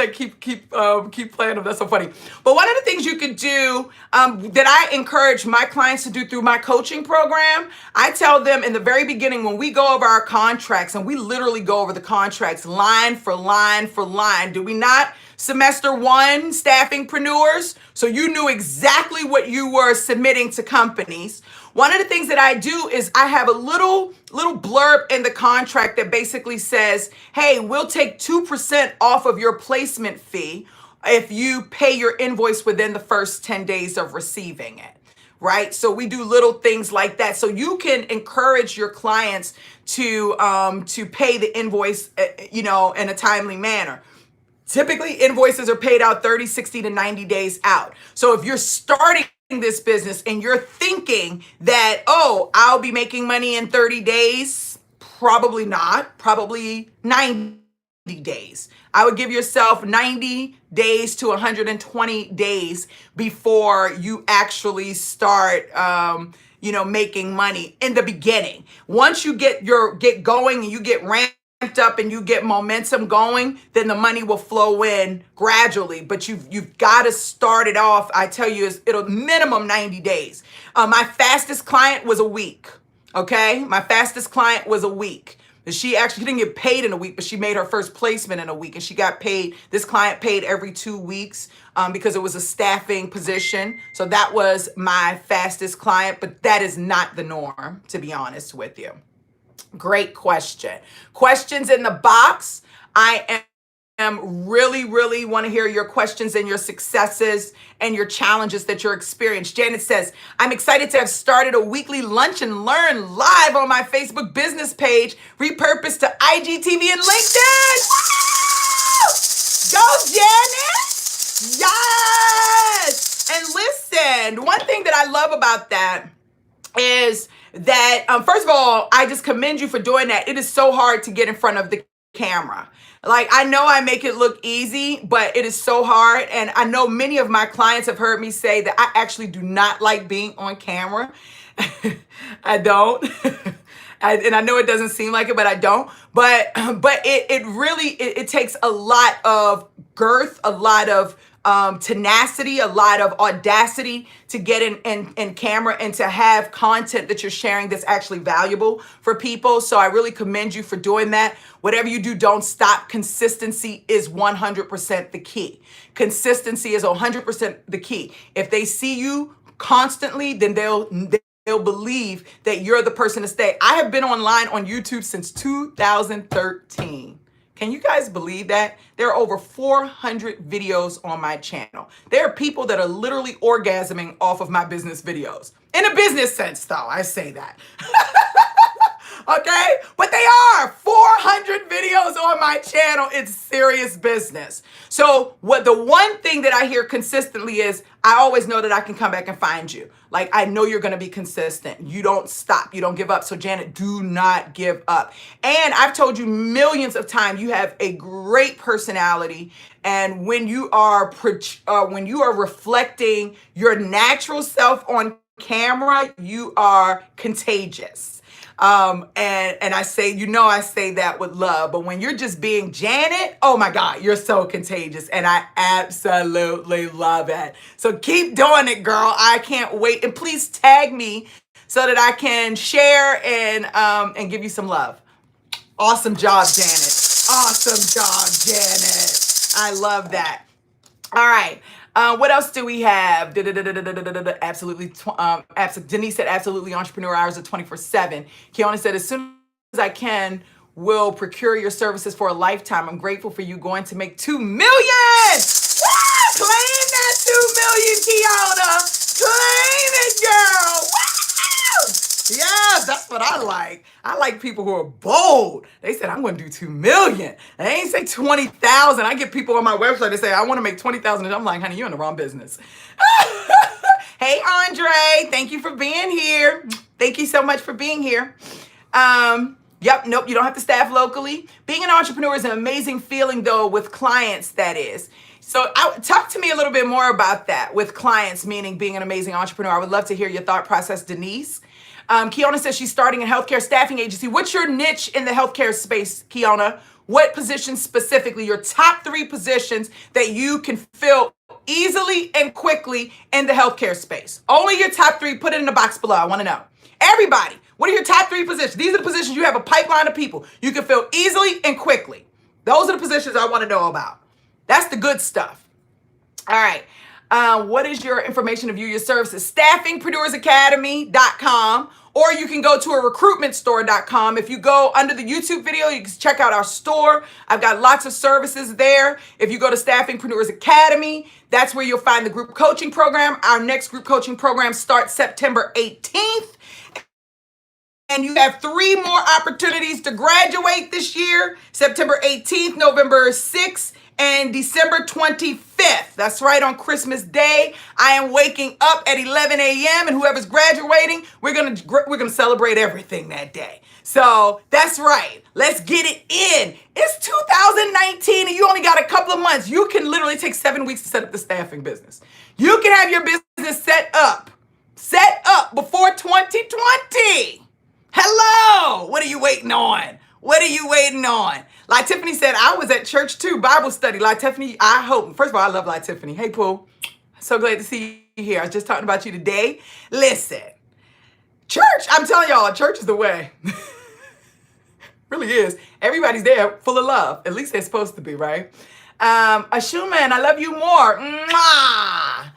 keep playing them. That's so funny. But one of the things you can do that I encourage my clients to do through my coaching program, I tell them in the very beginning when we go over our contracts, and we literally go over the contracts line for line for line. Do we not? Semester one, staffingpreneurs. So you knew exactly what you were submitting to companies. One of the things that I do is I have a little blurb in the contract that basically says, hey, we'll take 2% off of your placement fee if you pay your invoice within the first 10 days of receiving it. Right? So we do little things like that. So you can encourage your clients to pay the invoice, in a timely manner. Typically, invoices are paid out 30, 60 to 90 days out. So if you're starting this business and you're thinking that, oh, I'll be making money in 30 days, probably not, probably 90 days. I would give yourself 90 days to 120 days before you actually start, making money in the beginning. Once you get going and you get ramped up and you get momentum going, then the money will flow in gradually. But you've got to start it off. I tell you, it'll minimum 90 days. My fastest client was a week. Okay, my fastest client was a week. She didn't get paid in a week, but she made her first placement in a week, and she got paid. This client paid every 2 weeks because it was a staffing position. So that was my fastest client, but that is not the norm, to be honest with you. Great question. Questions in the box. I am really want to hear your questions and your successes and your challenges that you're experiencing. Janet says, I'm excited to have started a weekly lunch and learn live on my Facebook business page, repurposed to IGTV and LinkedIn. Woo! Go, Janet. Yes. And listen, one thing that I love about that is that, first of all, I just commend you for doing that. It is so hard to get in front of the camera. Like, I know I make it look easy, but it is so hard. And I know many of my clients have heard me say that I actually do not like being on camera. I don't. And I know it doesn't seem like it, but I don't. But it really takes a lot of girth, a lot of tenacity, a lot of audacity to get in camera and to have content that you're sharing that's actually valuable for people. So I really commend you for doing that. Whatever you do, don't stop. Consistency is 100% the key. Consistency is 100% the key. If they see you constantly, then they'll believe that you're the person to stay. I have been online on YouTube since 2013. Can you guys believe that? There are over 400 videos on my channel. There are people that are literally orgasming off of my business videos. In a business sense, though, I say that. Okay? But they are 400 videos on my channel. It's serious business. So the one thing that I hear consistently is, I always know that I can come back and find you. Like, I know you're going to be consistent. You don't stop. You don't give up. So Janet, do not give up. And I've told you millions of times, you have a great personality. And when you are reflecting your natural self on camera, you are contagious. And I say, I say that with love, but when you're just being Janet, oh my God, you're so contagious. And I absolutely love it. So keep doing it, girl. I can't wait. And please tag me so that I can share and give you some love. Awesome job, Janet. Awesome job, Janet. I love that. All right. What else do we have? Absolutely. Denise said, absolutely. Entrepreneur hours are 24/7. Keona said, as soon as I can, will procure your services for a lifetime. I'm grateful for you going to make 2 million. Woo! Claim that 2 million, Keona. Claim it, girl. Woo! Yes, that's what I like. I like people who are bold. They said, I'm going to do 2 million. They ain't say 20,000. I get people on my website that say, I want to make 20,000. And I'm like, honey, you're in the wrong business. Hey, Andre, thank you for being here. Thank you so much for being here. Nope, you don't have to staff locally. Being an entrepreneur is an amazing feeling, though, with clients, that is. So talk to me a little bit more about that with clients, meaning being an amazing entrepreneur. I would love to hear your thought process, Denise. Kiona says she's starting a healthcare staffing agency. What's your niche in the healthcare space, Kiona? What positions specifically, your top 3 positions that you can fill easily and quickly in the healthcare space? Only your top 3. Put it in the box below. I want to know. Everybody, what are your top 3 positions? These are the positions you have a pipeline of people you can fill easily and quickly. Those are the positions I want to know about. That's the good stuff. All right. What is your information to view your services? Staffingpreneursacademy.com, or you can go to a recruitmentstore.com. If you go under the YouTube video, you can check out our store. I've got lots of services there. If you go to Staffingpreneurs Academy, that's where you'll find the group coaching program. Our next group coaching program starts September 18th. And you have 3 more opportunities to graduate this year: September 18th, November 6th, and December 25th. That's right, on Christmas Day. I am waking up at 11 a.m. and whoever's graduating, we're gonna celebrate everything that day. So that's right. Let's get it in. It's 2019 and you only got a couple of months. You can literally take 7 weeks to set up the staffing business. You can have your business set up before 2020. Hello. What are you waiting on? What are you waiting on? Like Tiffany said, I was at church too, Bible study. Like Tiffany, I hope. First of all, I love like Tiffany. Hey, Pooh. So glad to see you here. I was just talking about you today. Listen, church, I'm telling y'all, church is the way. Really is. Everybody's there full of love. At least they're supposed to be, right? Ashuman, I love you more. Mwah.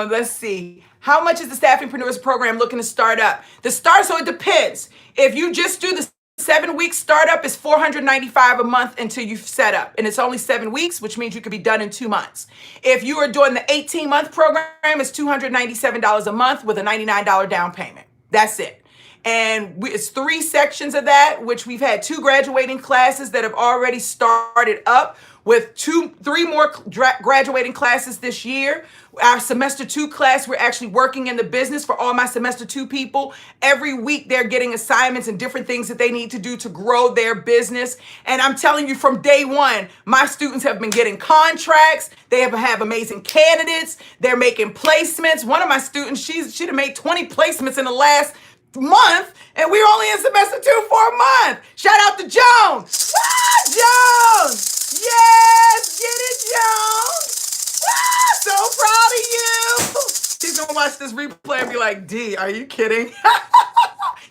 Let's see. How much is the Staffingpreneurs program looking to start up? So it depends. If you just do the 7-week startup, is $495 a month until you've set up. And it's only 7 weeks, which means you could be done in 2 months. If you are doing the 18-month program, it's $297 a month with a $99 down payment. That's it. And it's 3 sections of that, which we've had 2 graduating classes that have already started up, with 3 more graduating classes this year. Our semester 2 class, we're actually working in the business for all my semester 2 people. Every week they're getting assignments and different things that they need to do to grow their business. And I'm telling you, from day one, my students have been getting contracts. They have amazing candidates. They're making placements. One of my students, she'd have made 20 placements in the last month, and we're only in semester 2 for a month. Shout out to Jones. Ah, Jones! Yes, get it, Jones. Ah, so proud of you. She's gonna watch this replay and be like, D, are you kidding?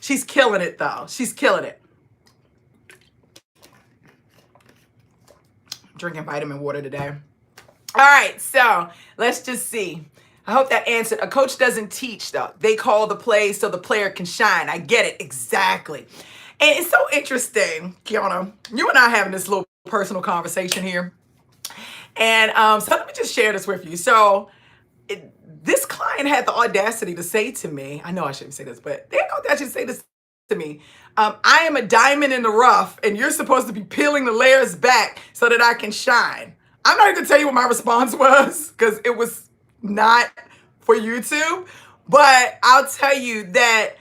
She's killing it though. She's killing it. Drinking vitamin water today. All right, so let's just see. I hope that answered. A coach doesn't teach though. They call the plays so the player can shine. I get it, exactly. And it's so interesting, Kiona, you and I having this little personal conversation here. And so let me just share this with you. So this client had the audacity to say to me, I know I shouldn't say this, but they had the audacity to say this to me. I am a diamond in the rough and you're supposed to be peeling the layers back so that I can shine. I'm not going to tell you what my response was because it was not for YouTube, but I'll tell you that,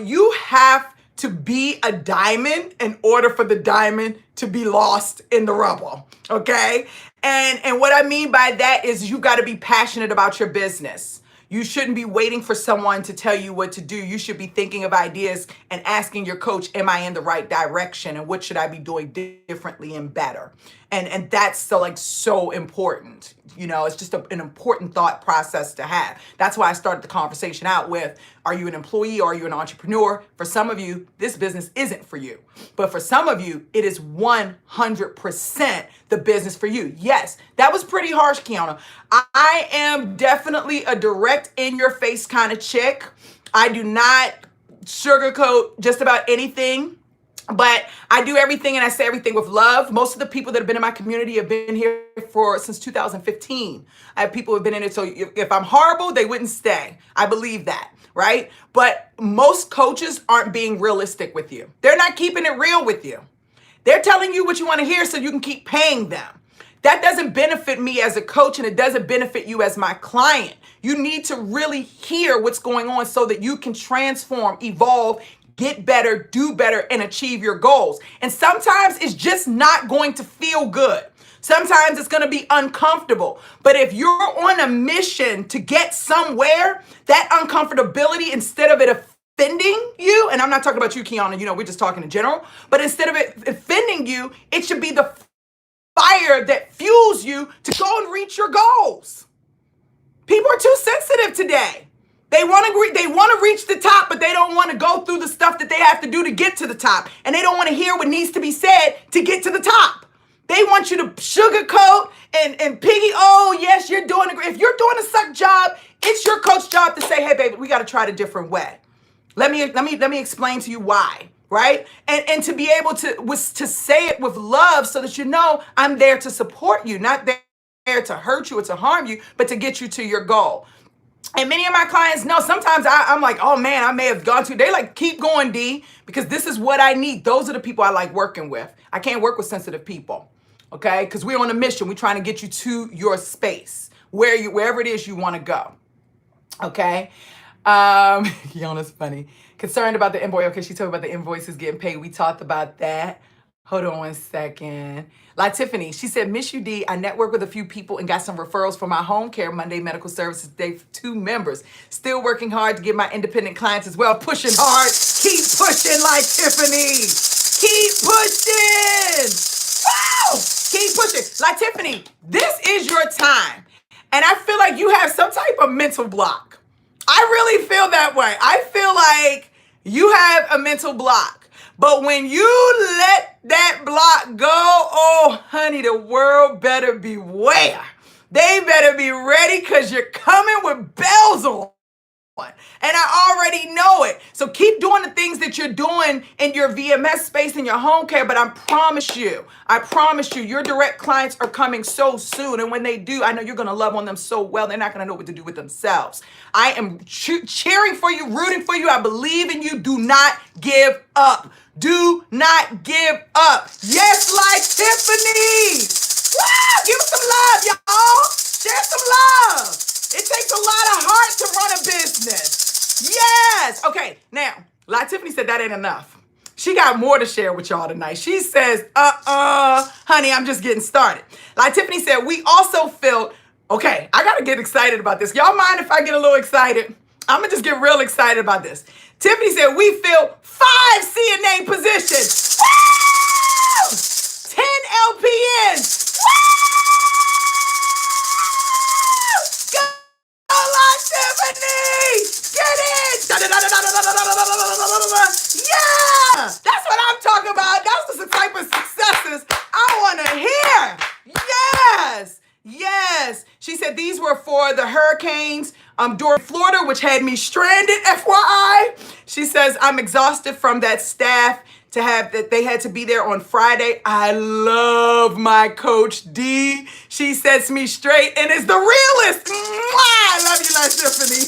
you have to be a diamond in order for the diamond to be lost in the rubble, okay? And what I mean by that is you got to be passionate about your business. You shouldn't be waiting for someone to tell you what to do. You should be thinking of ideas and asking your coach, am I in the right direction? And what should I be doing differently and better? And that's so important. It's just an important thought process to have. That's why I started the conversation out with, are you an employee or are you an entrepreneur? For some of you, this business isn't for you. But for some of you, it is 100% the business for you. Yes, that was pretty harsh, Kiona. I am definitely a direct in-your-face kind of chick. I do not sugarcoat just about anything. But I do everything and I say everything with love. Most of the people that have been in my community have been here since 2015. I have people who have been in it. So if I'm horrible, they wouldn't stay. I believe that, right? But most coaches aren't being realistic with you. They're not keeping it real with you. They're telling you what you want to hear so you can keep paying them. That doesn't benefit me as a coach and it doesn't benefit you as my client. You need to really hear what's going on so that you can transform, evolve, get better, do better, and achieve your goals. And sometimes it's just not going to feel good. Sometimes it's going to be uncomfortable. But if you're on a mission to get somewhere, that uncomfortability, instead of it offending you, and I'm not talking about you, Kiana, we're just talking in general, but instead of it offending you, it should be the fire that fuels you to go and reach your goals. People are too sensitive today. They want to reach the top, but they don't want to go through the stuff that they have to do to get to the top. And they don't want to hear what needs to be said to get to the top. They want you to sugarcoat and piggy, oh, yes, you're doing a great. If you're doing a suck job, it's your coach's job to say, hey, baby, we got to try it a different way. Let me explain to you why, right? And to be able to say it with love so that I'm there to support you, not there to hurt you or to harm you, but to get you to your goal. And many of my clients know sometimes I'm like, oh man, I may have gone too. They like, keep going, D, because this is what I need. Those are the people I like working with. I can't work with sensitive people, okay? Because we're on a mission. We're trying to get you to your space, wherever it is you want to go, okay? Yona's funny. Concerned about the invoice. Okay, she told me about the invoices getting paid. We talked about that. Hold on one second. Tiffany, she said, Miss UD, I networked with a few people and got some referrals for my home care Monday medical services day for 2 members. Still working hard to get my independent clients as well. Pushing hard. Keep pushing, Tiffany. Keep pushing. Wow! Keep pushing. Tiffany, this is your time. And I feel like you have some type of mental block. I really feel that way. I feel like you have a mental block. But when you let that block go, oh, honey, the world better beware. They better be ready because you're coming with bells on. And I already know it. So keep doing the things that you're doing in your VMS space in your home care. But I promise you, your direct clients are coming so soon. And when they do, I know you're going to love on them so well. They're not going to know what to do with themselves. I am cheering for you, rooting for you. I believe in you. Do not give up. Do not give up. Yes, Tiffany. Woo! Give us some love, y'all. Share some love. It takes a lot of heart to run a business. Yes. Okay, now, Tiffany said that ain't enough. She got more to share with y'all tonight. She says, honey, I'm just getting started. Tiffany said, we also felt, okay, I got to get excited about this. Y'all mind if I get a little excited? I'm going to just get real excited about this. Tiffany said, we fill 5 CNA positions. Woo! 10 LPNs. Woo! Tiffany! Get it! Yeah! That's what I'm talking about. That's the type of successes I want to hear. Yes! Yes. She said these were for the hurricanes during Florida, which had me stranded, FYI. She says, I'm exhausted from that staff to have that they had to be there on Friday. I love my coach D. She sets me straight and is the realest. I love you, Tiffany.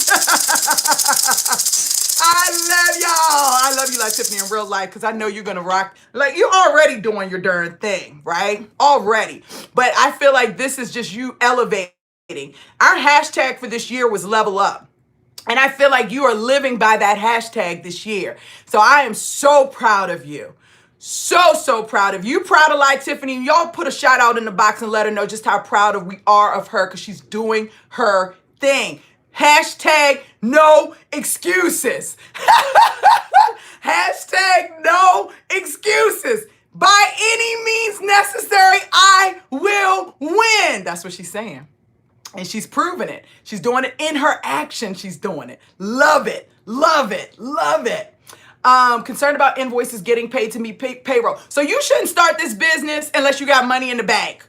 I love y'all. I love you, Tiffany, in real life because I know you're going to rock. You're already doing your darn thing, right? Already. But I feel like this is just you elevating. Our hashtag for this year was level up. And I feel like you are living by that hashtag this year. So I am so proud of you. So proud of you. Proud of Tiffany. Y'all put a shout out in the box and let her know just how proud we are of her because she's doing her thing. Hashtag no excuses. Hashtag no excuses. By any means necessary, I will win. That's what she's saying. And she's proving it. She's doing it in her action. She's doing it. Love it. Love it. Love it. Concerned about invoices getting paid to meet payroll. So you shouldn't start this business unless you got money in the bank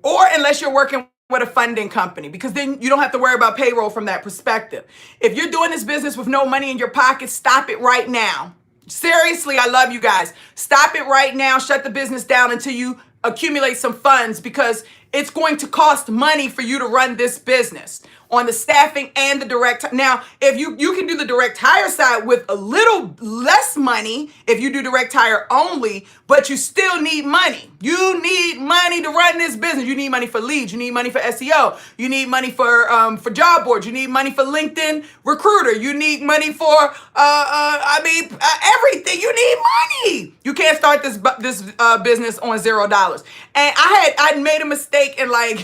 or unless you're working with a funding company because then you don't have to worry about payroll from that perspective. If you're doing this business with no money in your pocket, stop it right now. Seriously, I love you guys. Stop it right now. Shut the business down until you accumulate some funds because it's going to cost money for you to run this business on the staffing and the direct. Now, if you can do the direct hire side with a little less money, if you do direct hire only, but you still need money. You need money to run this business. You need money for leads. You need money for SEO. You need money for job boards. You need money for LinkedIn Recruiter. You need money for everything. You need money. You can't start this business on $0. And I made a mistake and like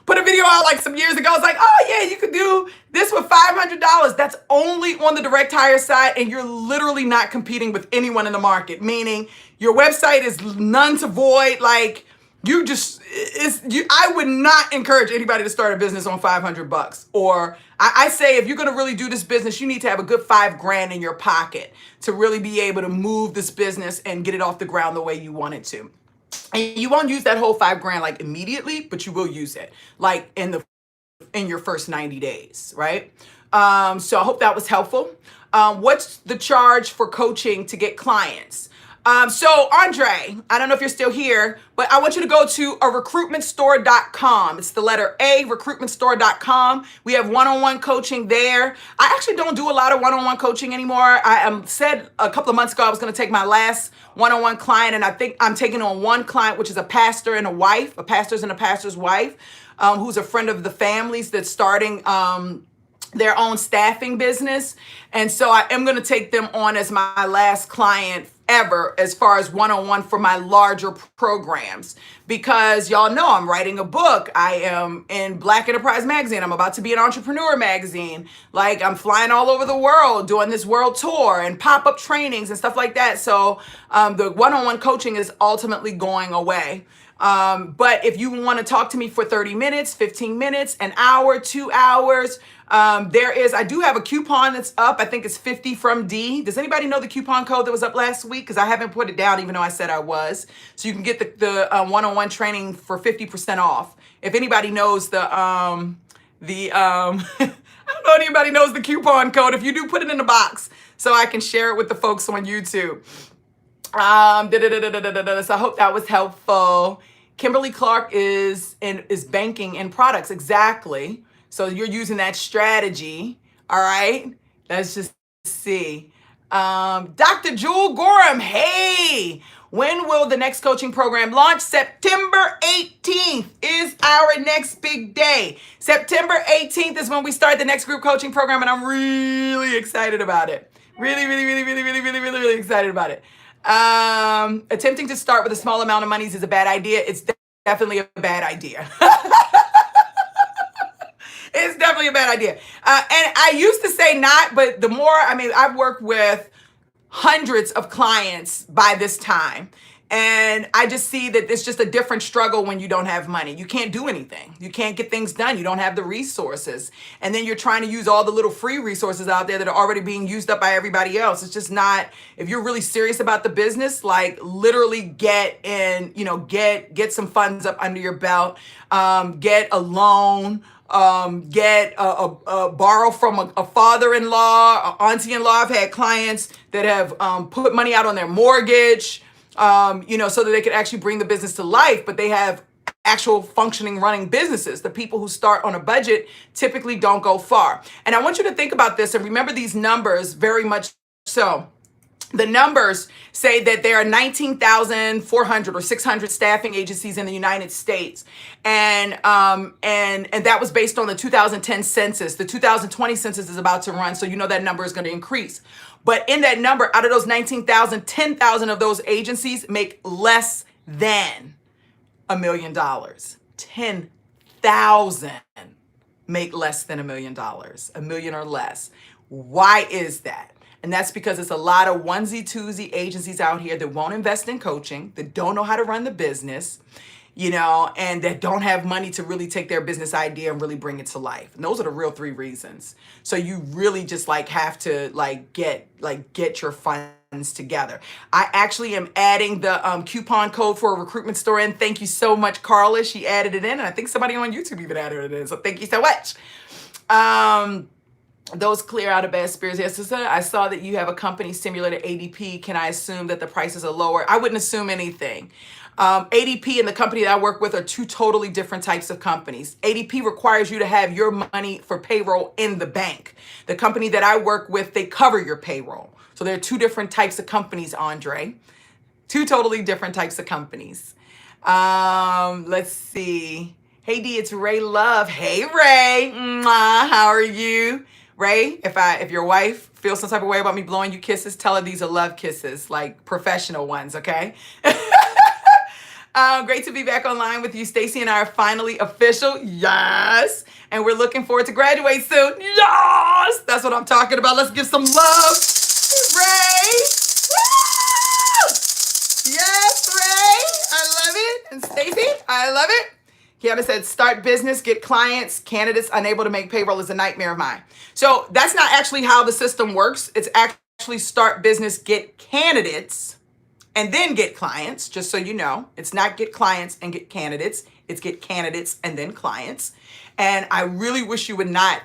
put a video out like some years ago. It's like, oh yeah, you could do this with $500. That's only on the direct hire side, and you're literally not competing with anyone in the market. Meaning your website is none to void. Like I would not encourage anybody to start a business on $500. Or I say if you're gonna really do this business, you need to have a good $5,000 in your pocket to really be able to move this business and get it off the ground the way you want it to. And you won't use that whole $5,000 like immediately, but you will use it like in your first 90 days, right? So I hope that was helpful. What's the charge for coaching to get clients? So Andre, I don't know if you're still here, but I want you to go to recruitmentstore.com. It's the letter A, recruitmentstore.com. We have one-on-one coaching there. I actually don't do a lot of one-on-one coaching anymore. I said a couple of months ago I was going to take my last one-on-one client, and I think I'm taking on one client, which is a pastor and a wife, a pastor's and a pastor's wife, who's a friend of the family's that's starting their own staffing business. And so I am going to take them on as my last client ever as far as one-on-one for my larger programs, because y'all know I'm writing a book. I am in Black Enterprise Magazine. I'm about to be an Entrepreneur Magazine. Like I'm flying all over the world doing this world tour and pop-up trainings and stuff like that. So the one-on-one coaching is ultimately going away. But if you want to talk to me for 30 minutes, 15 minutes, an hour, 2 hours, I do have a coupon that's up. I think it's 50 from D. Does anybody know the coupon code that was up last week? Because I haven't put it down, even though I said I was. So you can get the one-on-one training for 50% off. If anybody knows I don't know if anybody knows the coupon code. If you do, put it in the box so I can share it with the folks on YouTube. So I hope that was helpful. Kimberly Clark is banking in products. Exactly. So you're using that strategy. All right. Let's just see. Dr. Jewel Gorham. Hey, when will the next coaching program launch? September 18th is our next big day. September 18th is when we start the next group coaching program, and I'm really excited about it. Really excited about it. Attempting to start with a small amount of monies is a bad idea. It's definitely a bad idea. It's definitely a bad idea. And I used to say not, but the more, I've worked with hundreds of clients by this time. And I just see that it's just a different struggle when you don't have money. You can't do anything. You can't get things done. You don't have the resources. And then you're trying to use all the little free resources out there that are already being used up by everybody else. It's just not, if you're really serious about the business, like literally get some funds up under your belt, get a loan, borrow from a father-in-law, auntie-in-law. I've had clients that have put money out on their mortgage, so that they could actually bring the business to life, but they have actual functioning running businesses. The people who start on a budget typically don't go far. And I want you to think about this and remember these numbers very much so. The numbers say that there are 19,400 or 600 staffing agencies in the United States. And that was based on the 2010 census. The 2020 census is about to run, so you know that number is going to increase. But in that number, out of those 19,000, 10,000 of those agencies make less than $1 million. 10,000 make less than $1 million, $1 million or less. Why is that? And that's because it's a lot of onesie-twosie agencies out here that won't invest in coaching, that don't know how to run the business, and that don't have money to really take their business idea and really bring it to life. And those are the real 3 reasons. So you really just have to get your funds together. I actually am adding the coupon code for a recruitment store in. Thank you so much, Carla. She added it in, and I think somebody on YouTube even added it in. So thank you so much. those clear out of bad spirits. Yes, so I saw that you have a company simulator ADP. Can I assume that the prices are lower? I wouldn't assume anything. ADP and the company that I work with are two totally different types of companies. ADP requires you to have your money for payroll in the bank. The company that I work with, they cover your payroll. So there are two different types of companies, Andre. Two totally different types of companies. Let's see. Hey D, it's Ray Love. Hey Ray, mwah, how are you? Ray, if your wife feels some type of way about me blowing you kisses, tell her these are love kisses, like professional ones, okay? Great to be back online with you. Stacy and I are finally official. Yes. And we're looking forward to graduate soon. Yes. That's what I'm talking about. Let's give some love. Ray. Woo! Yes, Ray. I love it. And Stacy, I love it. Kiana said, start business, get clients, candidates unable to make payroll is a nightmare of mine. So that's not actually how the system works. It's actually start business, get candidates, and then get clients, just so you know. It's not get clients and get candidates. It's get candidates and then clients. And I really wish you would not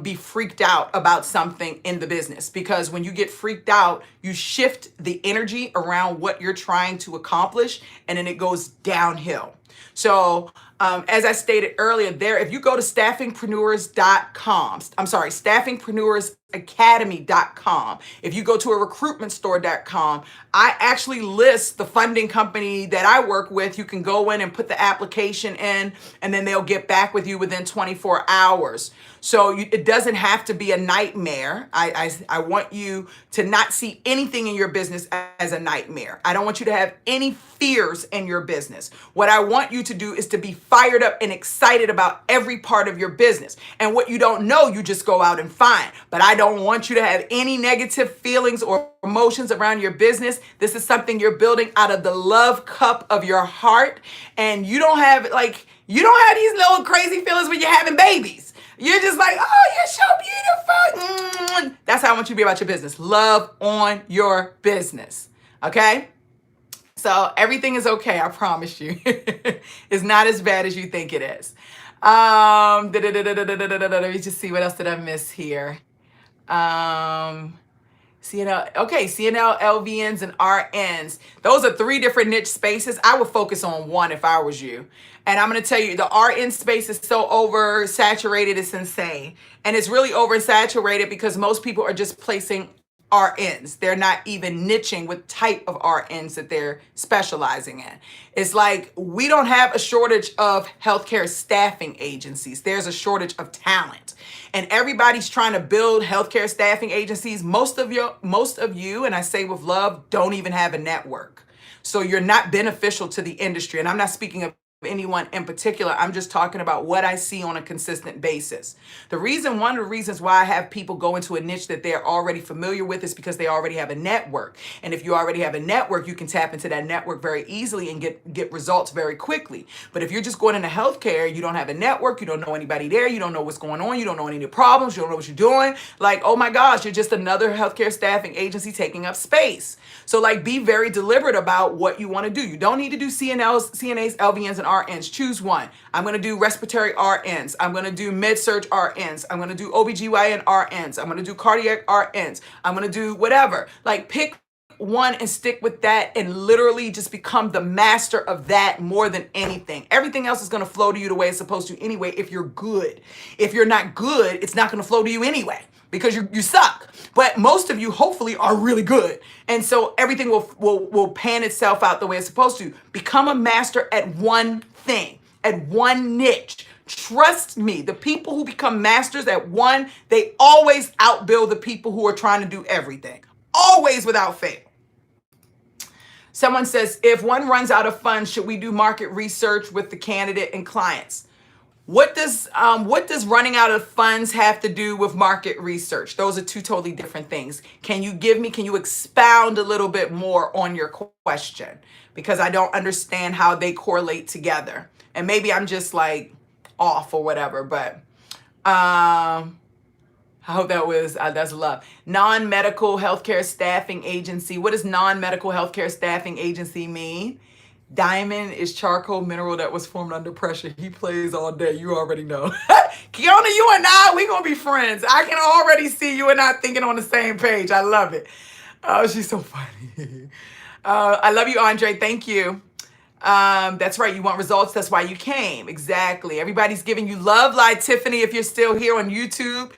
be freaked out about something in the business, because when you get freaked out, you shift the energy around what you're trying to accomplish, and then it goes downhill. So as I stated earlier there, if you go to staffingpreneursacademy.com, if you go to a recruitmentstore.com, I actually list the funding company that I work with. You can go in and put the application in, and then they'll get back with you within 24 hours. So it doesn't have to be a nightmare. I want you to not see anything in your business as a nightmare. I don't want you to have any fears in your business. What I want you to do is to be fired up and excited about every part of your business. And what you don't know, you just go out and find. But I don't want you to have any negative feelings or emotions around your business. This is something you're building out of the love cup of your heart. And you don't have these little crazy feelings when you're having babies. You're just like, oh, you're so beautiful. That's how I want you to be about your business. Love on your business. Okay? So everything is okay, I promise you. It's not as bad as you think it is. Let me just see, what else did I miss here? CNL, LVNs, and RNs. Those are three different niche spaces. I would focus on one if I was you. And I'm going to tell you, the RN space is so oversaturated, it's insane. And it's really oversaturated because most people are just placing RNs. They're not even niching with type of RNs that they're specializing in. It's like we don't have a shortage of healthcare staffing agencies. There's a shortage of talent. And everybody's trying to build healthcare staffing agencies. Most of you, and I say with love, don't even have a network. So you're not beneficial to the industry. And I'm not speaking of anyone in particular. I'm just talking about what I see on a consistent basis. One of the reasons why I have people go into a niche that they're already familiar with is because they already have a network. And if you already have a network, you can tap into that network very easily and get results very quickly. But if you're just going into healthcare, you don't have a network, you don't know anybody there, you don't know what's going on, you don't know any of the problems, you don't know what you're doing. Like, oh my gosh, you're just another healthcare staffing agency taking up space. So like, be very deliberate about what you want to do. You don't need to do CNAs, LVNs, and RNs. Choose one. I'm going to do respiratory RNs. I'm going to do med-surg RNs. I'm going to do OBGYN RNs. I'm going to do cardiac RNs. I'm going to do whatever. Like, pick one and stick with that and literally just become the master of that more than anything. Everything else is going to flow to you the way it's supposed to anyway if you're good. If you're not good, it's not going to flow to you anyway because you suck. But most of you hopefully are really good. And so everything will pan itself out the way it's supposed to. Become a master at one thing, at one niche. Trust me, the people who become masters at one, they always outbill the people who are trying to do everything. Always without fail. Someone says, if one runs out of funds, should we do market research with the candidate and clients? What does running out of funds have to do with market research? Those are two totally different things. Can you expound a little bit more on your question? Because I don't understand how they correlate together. And maybe I'm just like off or whatever, but I hope that's love. Non-medical healthcare staffing agency. What does non-medical healthcare staffing agency mean? Diamond is charcoal mineral that was formed under pressure. He plays all day. You already know. Kiana, you and I, we gonna be friends. I can already see you and I thinking on the same page. I love it. Oh, she's so funny. I love you, Andre. Thank you. That's right. You want results. That's why you came. Exactly. Everybody's giving you love. Like Tiffany, if you're still here on YouTube,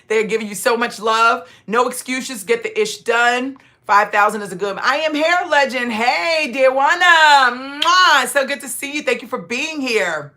they're giving you so much love. No excuses. Get the ish done. 5,000 is a good. I am hair legend. Hey, dear Wana. Mwah. So good to see you. Thank you for being here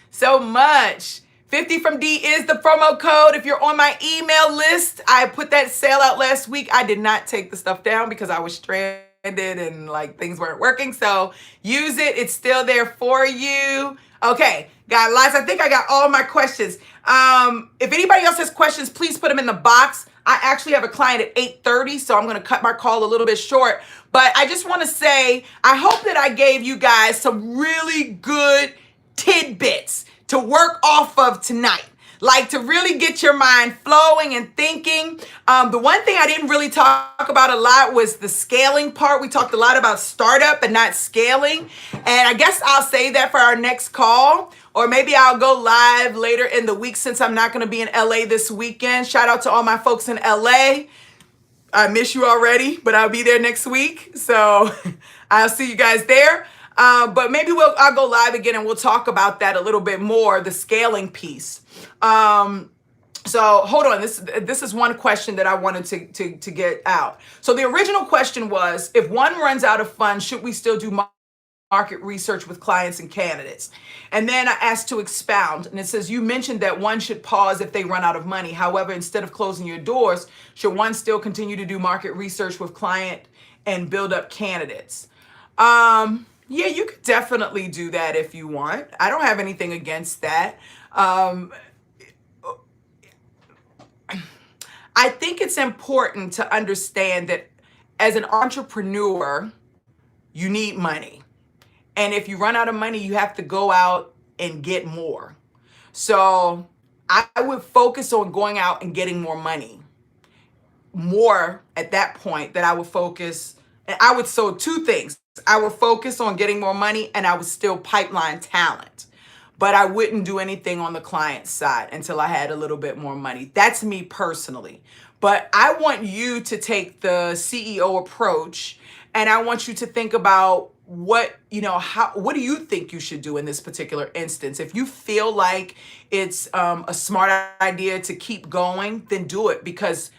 so much. 50 from D is the promo code. If you're on my email list, I put that sale out last week. I did not take the stuff down because I was stranded and like things weren't working. So use it. It's still there for you. Okay, got lots. I think I got all my questions. If anybody else has questions, please put them in the box. I actually have a client at 8:30, so I'm going to cut my call a little bit short. But I just want to say, I hope that I gave you guys some really good tidbits to work off of tonight, like to really get your mind flowing and thinking. The one thing I didn't really talk about a lot was the scaling part. We talked a lot about startup and not scaling, and I guess I'll say that for our next call, or maybe I'll go live later in the week since I'm not going to be in LA this weekend. Shout out to all my folks in LA. I miss you already, but I'll be there next week, so I'll see you guys there. But maybe I'll go live again and we'll talk about that a little bit more, the scaling piece. So hold on, this is one question that I wanted to get out. So the original question was, if one runs out of funds, should we still do market research with clients and candidates? And then I asked to expound, and it says, you mentioned that one should pause if they run out of money. However, instead of closing your doors, should one still continue to do market research with client and build up candidates? Yeah, you could definitely do that if you want. I don't have anything against that. I think it's important to understand that as an entrepreneur, you need money. And if you run out of money, you have to go out and get more. So I would focus on going out and getting more money. More at that point that I would focus, and I would, so two things. I would focus on getting more money and I would still pipeline talent. But I wouldn't do anything on the client side until I had a little bit more money. That's me personally. But I want you to take the CEO approach, and I want you to think about what do you think you should do in this particular instance? If you feel like it's a smart idea to keep going, then do it, because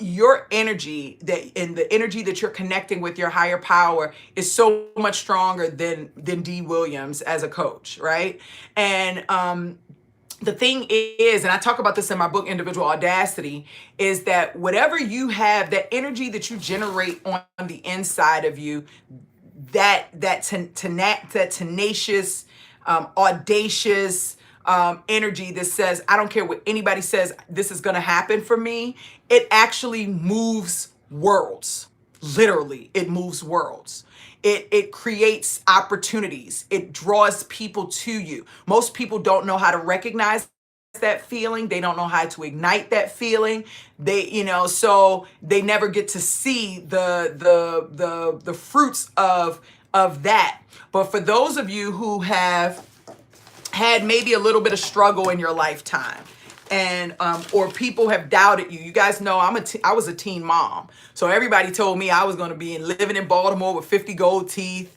your energy and the energy that you're connecting with your higher power is so much stronger than D. Williams as a coach, right? And the thing is, and I talk about this in my book, Individual Audacity, is that whatever you have, that energy that you generate on the inside of you, that tenacious, audacious energy that says, I don't care what anybody says, this is going to happen for me. It actually moves worlds. Literally, it moves worlds. It creates opportunities. It draws people to you. Most people don't know how to recognize that feeling. They don't know how to ignite that feeling. So they never get to see the fruits of that. But for those of you who have had maybe a little bit of struggle in your lifetime, and or people have doubted you. You guys know I was a teen mom, so everybody told me I was going to be living in Baltimore with 50 gold teeth,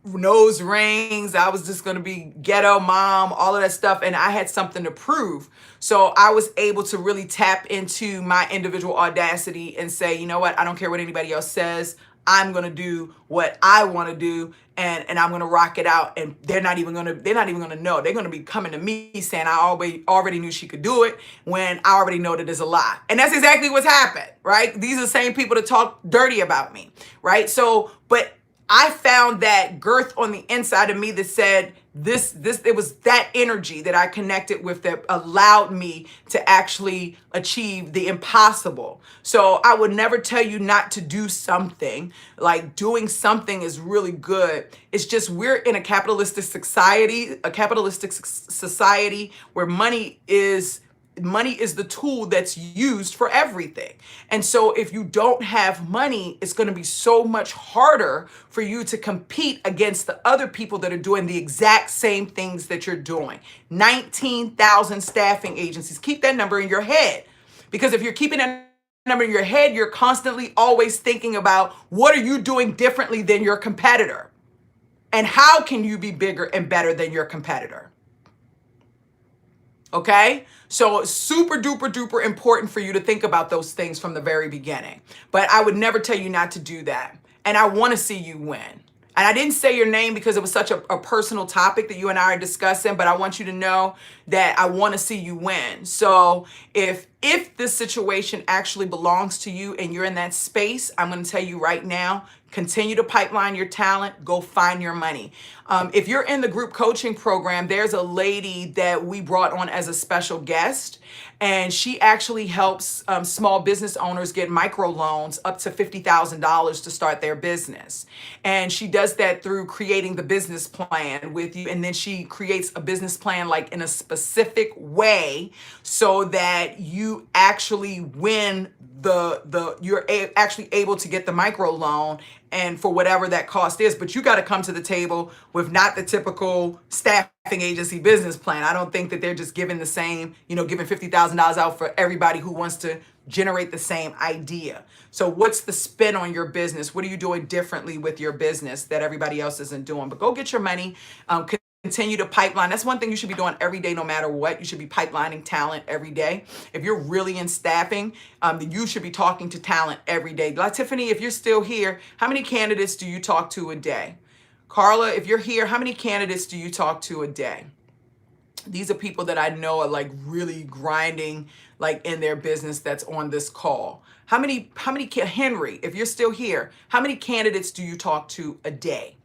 nose rings. I was just going to be ghetto mom, all of that stuff, and I had something to prove. So I was able to really tap into my individual audacity and say, you know what? I don't care what anybody else says. I'm going to do what I want to do, and I'm going to rock it out, and they're not even going to know. They're going to be coming to me saying I already knew she could do it, when I already know that it's a lie. And that's exactly what's happened, right? These are the same people that talk dirty about me, right? So, but I found that girth on the inside of me that said it was that energy that I connected with that allowed me to actually achieve the impossible. So I would never tell you not to do something. Like, doing something is really good. It's just we're in a capitalistic society where money is Money is the tool that's used for everything. And so if you don't have money, it's going to be so much harder for you to compete against the other people that are doing the exact same things that you're doing. 19,000 staffing agencies. Keep that number in your head, because if you're keeping that number in your head, you're constantly always thinking about what are you doing differently than your competitor, and how can you be bigger and better than your competitor. Okay? So it's super duper duper important for you to think about those things from the very beginning. But I would never tell you not to do that. And I want to see you win. And I didn't say your name because it was such a personal topic that you and I are discussing, but I want you to know that I want to see you win. So if this situation actually belongs to you and you're in that space, I'm going to tell you right now, continue to pipeline your talent, go find your money. If you're in the group coaching program, there's a lady that we brought on as a special guest, and she actually helps small business owners get microloans up to $50,000 to start their business. And she does that through creating the business plan with you, and then she creates a business plan like in a specific way so that you actually win you're actually able to get the microloan, and for whatever that cost is. But you got to come to the table with not the typical staffing agency business plan. I don't think that they're just giving the same, giving $50,000 out for everybody who wants to generate the same idea. So what's the spin on your business? What are you doing differently with your business that everybody else isn't doing? But go get your money. Continue to pipeline. That's one thing you should be doing every day, no matter what. You should be pipelining talent every day. If you're really in staffing, then you should be talking to talent every day. Like Tiffany, if you're still here, how many candidates do you talk to a day? Carla, if you're here, how many candidates do you talk to a day? These are people that I know are like really grinding, like in their business, that's on this call. Henry, if you're still here, how many candidates do you talk to a day?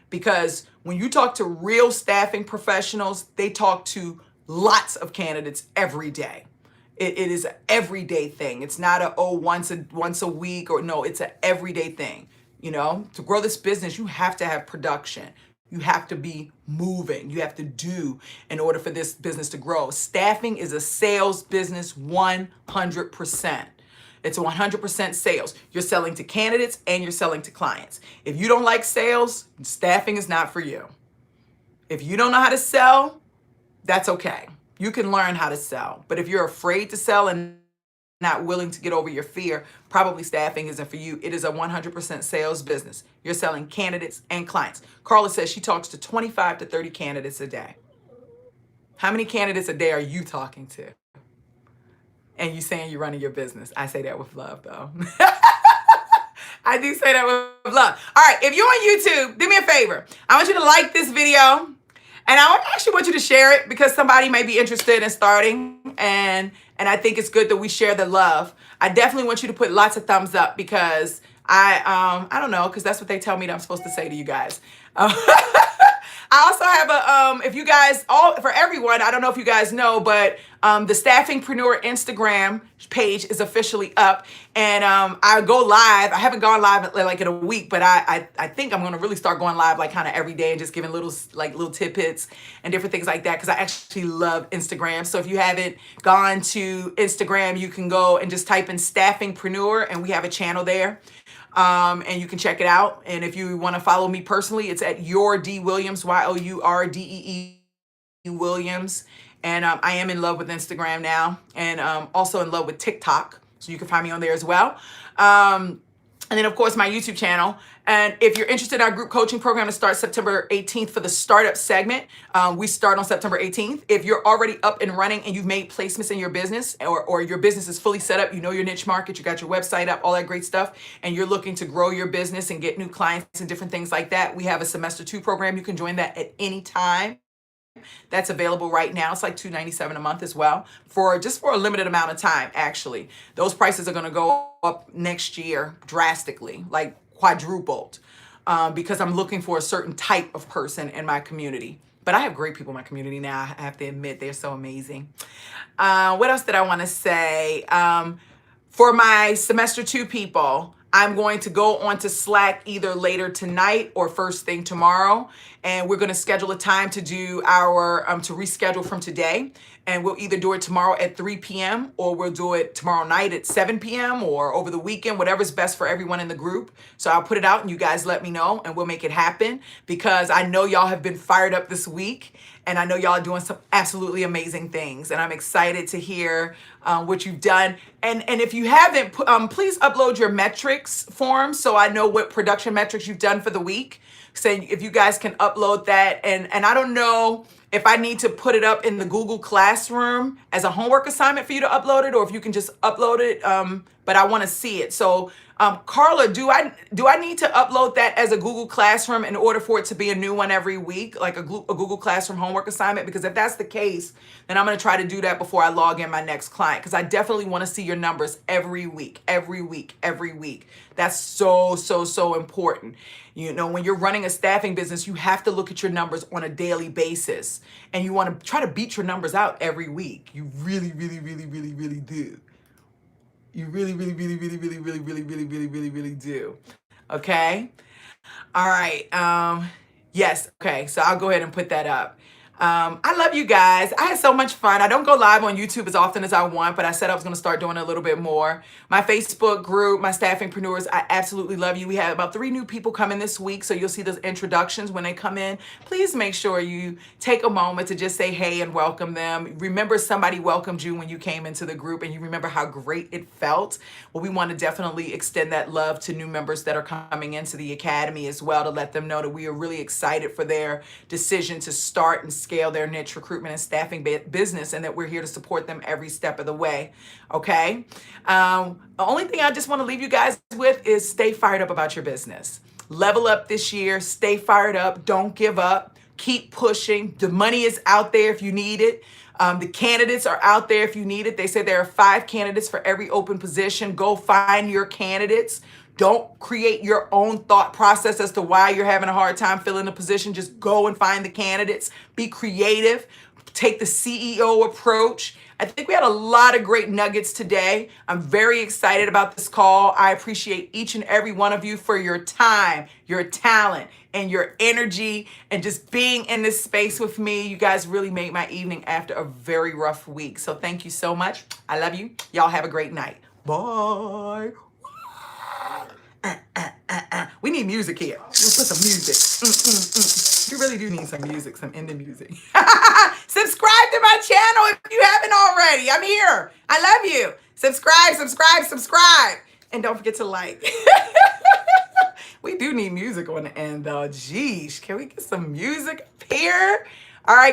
Because when you talk to real staffing professionals, they talk to lots of candidates every day. It is an everyday thing. It's not once a week, or no, it's an everyday thing. To grow this business, you have to have production. You have to be moving. You have to do in order for this business to grow. Staffing is a sales business 100%. It's 100% sales. You're selling to candidates and you're selling to clients. If you don't like sales, staffing is not for you. If you don't know how to sell, that's okay. You can learn how to sell. But if you're afraid to sell and not willing to get over your fear, probably staffing isn't for you. It is a 100% sales business. You're selling candidates and clients. Carla says she talks to 25 to 30 candidates a day. How many candidates a day are you talking to? And you saying you're running your business. I say that with love, though. I do say that with love. All right, if you're on YouTube, do me a favor. I want you to like this video, and I actually want you to share it because somebody may be interested in starting, and I think it's good that we share the love. I definitely want you to put lots of thumbs up because I don't know, because that's what they tell me that I'm supposed to say to you guys. I also have if you guys, for everyone, I don't know if you guys know, but the Staffingpreneur Instagram page is officially up, and I go live. I haven't gone live like in a week, but I think I'm going to really start going live like kind of every day and just giving little tidbits and different things like that, because I actually love Instagram. So if you haven't gone to Instagram, you can go and just type in Staffingpreneur, and we have a channel there. And you can check it out. And if you want to follow me personally, it's at Your D Williams, YOURDEE Williams. And I am in love with Instagram now, and also in love with TikTok. So you can find me on there as well. And then, of course, my YouTube channel. And if you're interested in our group coaching program, it starts September 18th for the startup segment. We start on September 18th. If you're already up and running and you've made placements in your business, or your business is fully set up, you know your niche market, you got your website up, all that great stuff, and you're looking to grow your business and get new clients and different things like that, we have a semester 2 program. You can join that at any time. That's available right now. It's like $297 a month as well, for a limited amount of time. Actually, those prices are going to go up next year drastically, like quadrupled, because I'm looking for a certain type of person in my community. But I have great people in my community now. I have to admit, they're so amazing. What else did I want to say? For my semester 2 people, I'm going to go onto Slack either later tonight or first thing tomorrow, and we're going to schedule a time to do our to reschedule from today. and we'll either do it tomorrow at 3 p.m. or we'll do it tomorrow night at 7 p.m. or over the weekend, whatever's best for everyone in the group. So I'll put it out and you guys let me know and we'll make it happen, because I know y'all have been fired up this week and I know y'all are doing some absolutely amazing things, and I'm excited to hear what you've done. And if you haven't, please upload your metrics form so I know what production metrics you've done for the week. So if you guys can upload that, and I don't know if I need to put it up in the Google Classroom as a homework assignment for you to upload it, or if you can just upload it, but I want to see it. So Carla, do I need to upload that as a Google Classroom in order for it to be a new one every week, like a Google Classroom homework assignment? Because if that's the case, then I'm going to try to do that before I log in my next client, because I definitely want to see your numbers every week, every week, every week. That's so, so, so important. You know, when you're running a staffing business, you have to look at your numbers on a daily basis, and you want to try to beat your numbers out every week. You really, really, really, really, really do. You really, really, really, really, really, really, really, really, really, really, really do. Okay? All right. Yes. Okay. So I'll go ahead and put that up. I love you guys. I had so much fun. I don't go live on YouTube as often as I want, but I said I was going to start doing it a little bit more. My Facebook group, my staffingpreneurs, I absolutely love you. We had about 3 new people coming this week, so you'll see those introductions when they come in. Please make sure you take a moment to just say hey and welcome them. Remember, somebody welcomed you when you came into the group, and you remember how great it felt. Well, we want to definitely extend that love to new members that are coming into the academy as well, to let them know that we are really excited for their decision to start and scale their niche recruitment and staffing business, and that we're here to support them every step of the way. Okay. The only thing I just want to leave you guys with is stay fired up about your business. Level up this year. Stay fired up. Don't give up. Keep pushing. The money is out there if you need it. The candidates are out there if you need it. They say there are 5 candidates for every open position. Go find your candidates. Don't create your own thought process as to why you're having a hard time filling a position. Just go and find the candidates. Be creative. Take the CEO approach. I think we had a lot of great nuggets today. I'm very excited about this call. I appreciate each and every one of you for your time, your talent, and your energy, and just being in this space with me. You guys really made my evening after a very rough week. So thank you so much. I love you. Y'all have a great night. Bye. We need music here. Let's put some music. You really do need some music, some indie music. Subscribe to my channel if you haven't already. I'm here. I love you. Subscribe, subscribe, subscribe. And don't forget to like. We do need music on the end though. Jeez, can we get some music up here? All right, guys.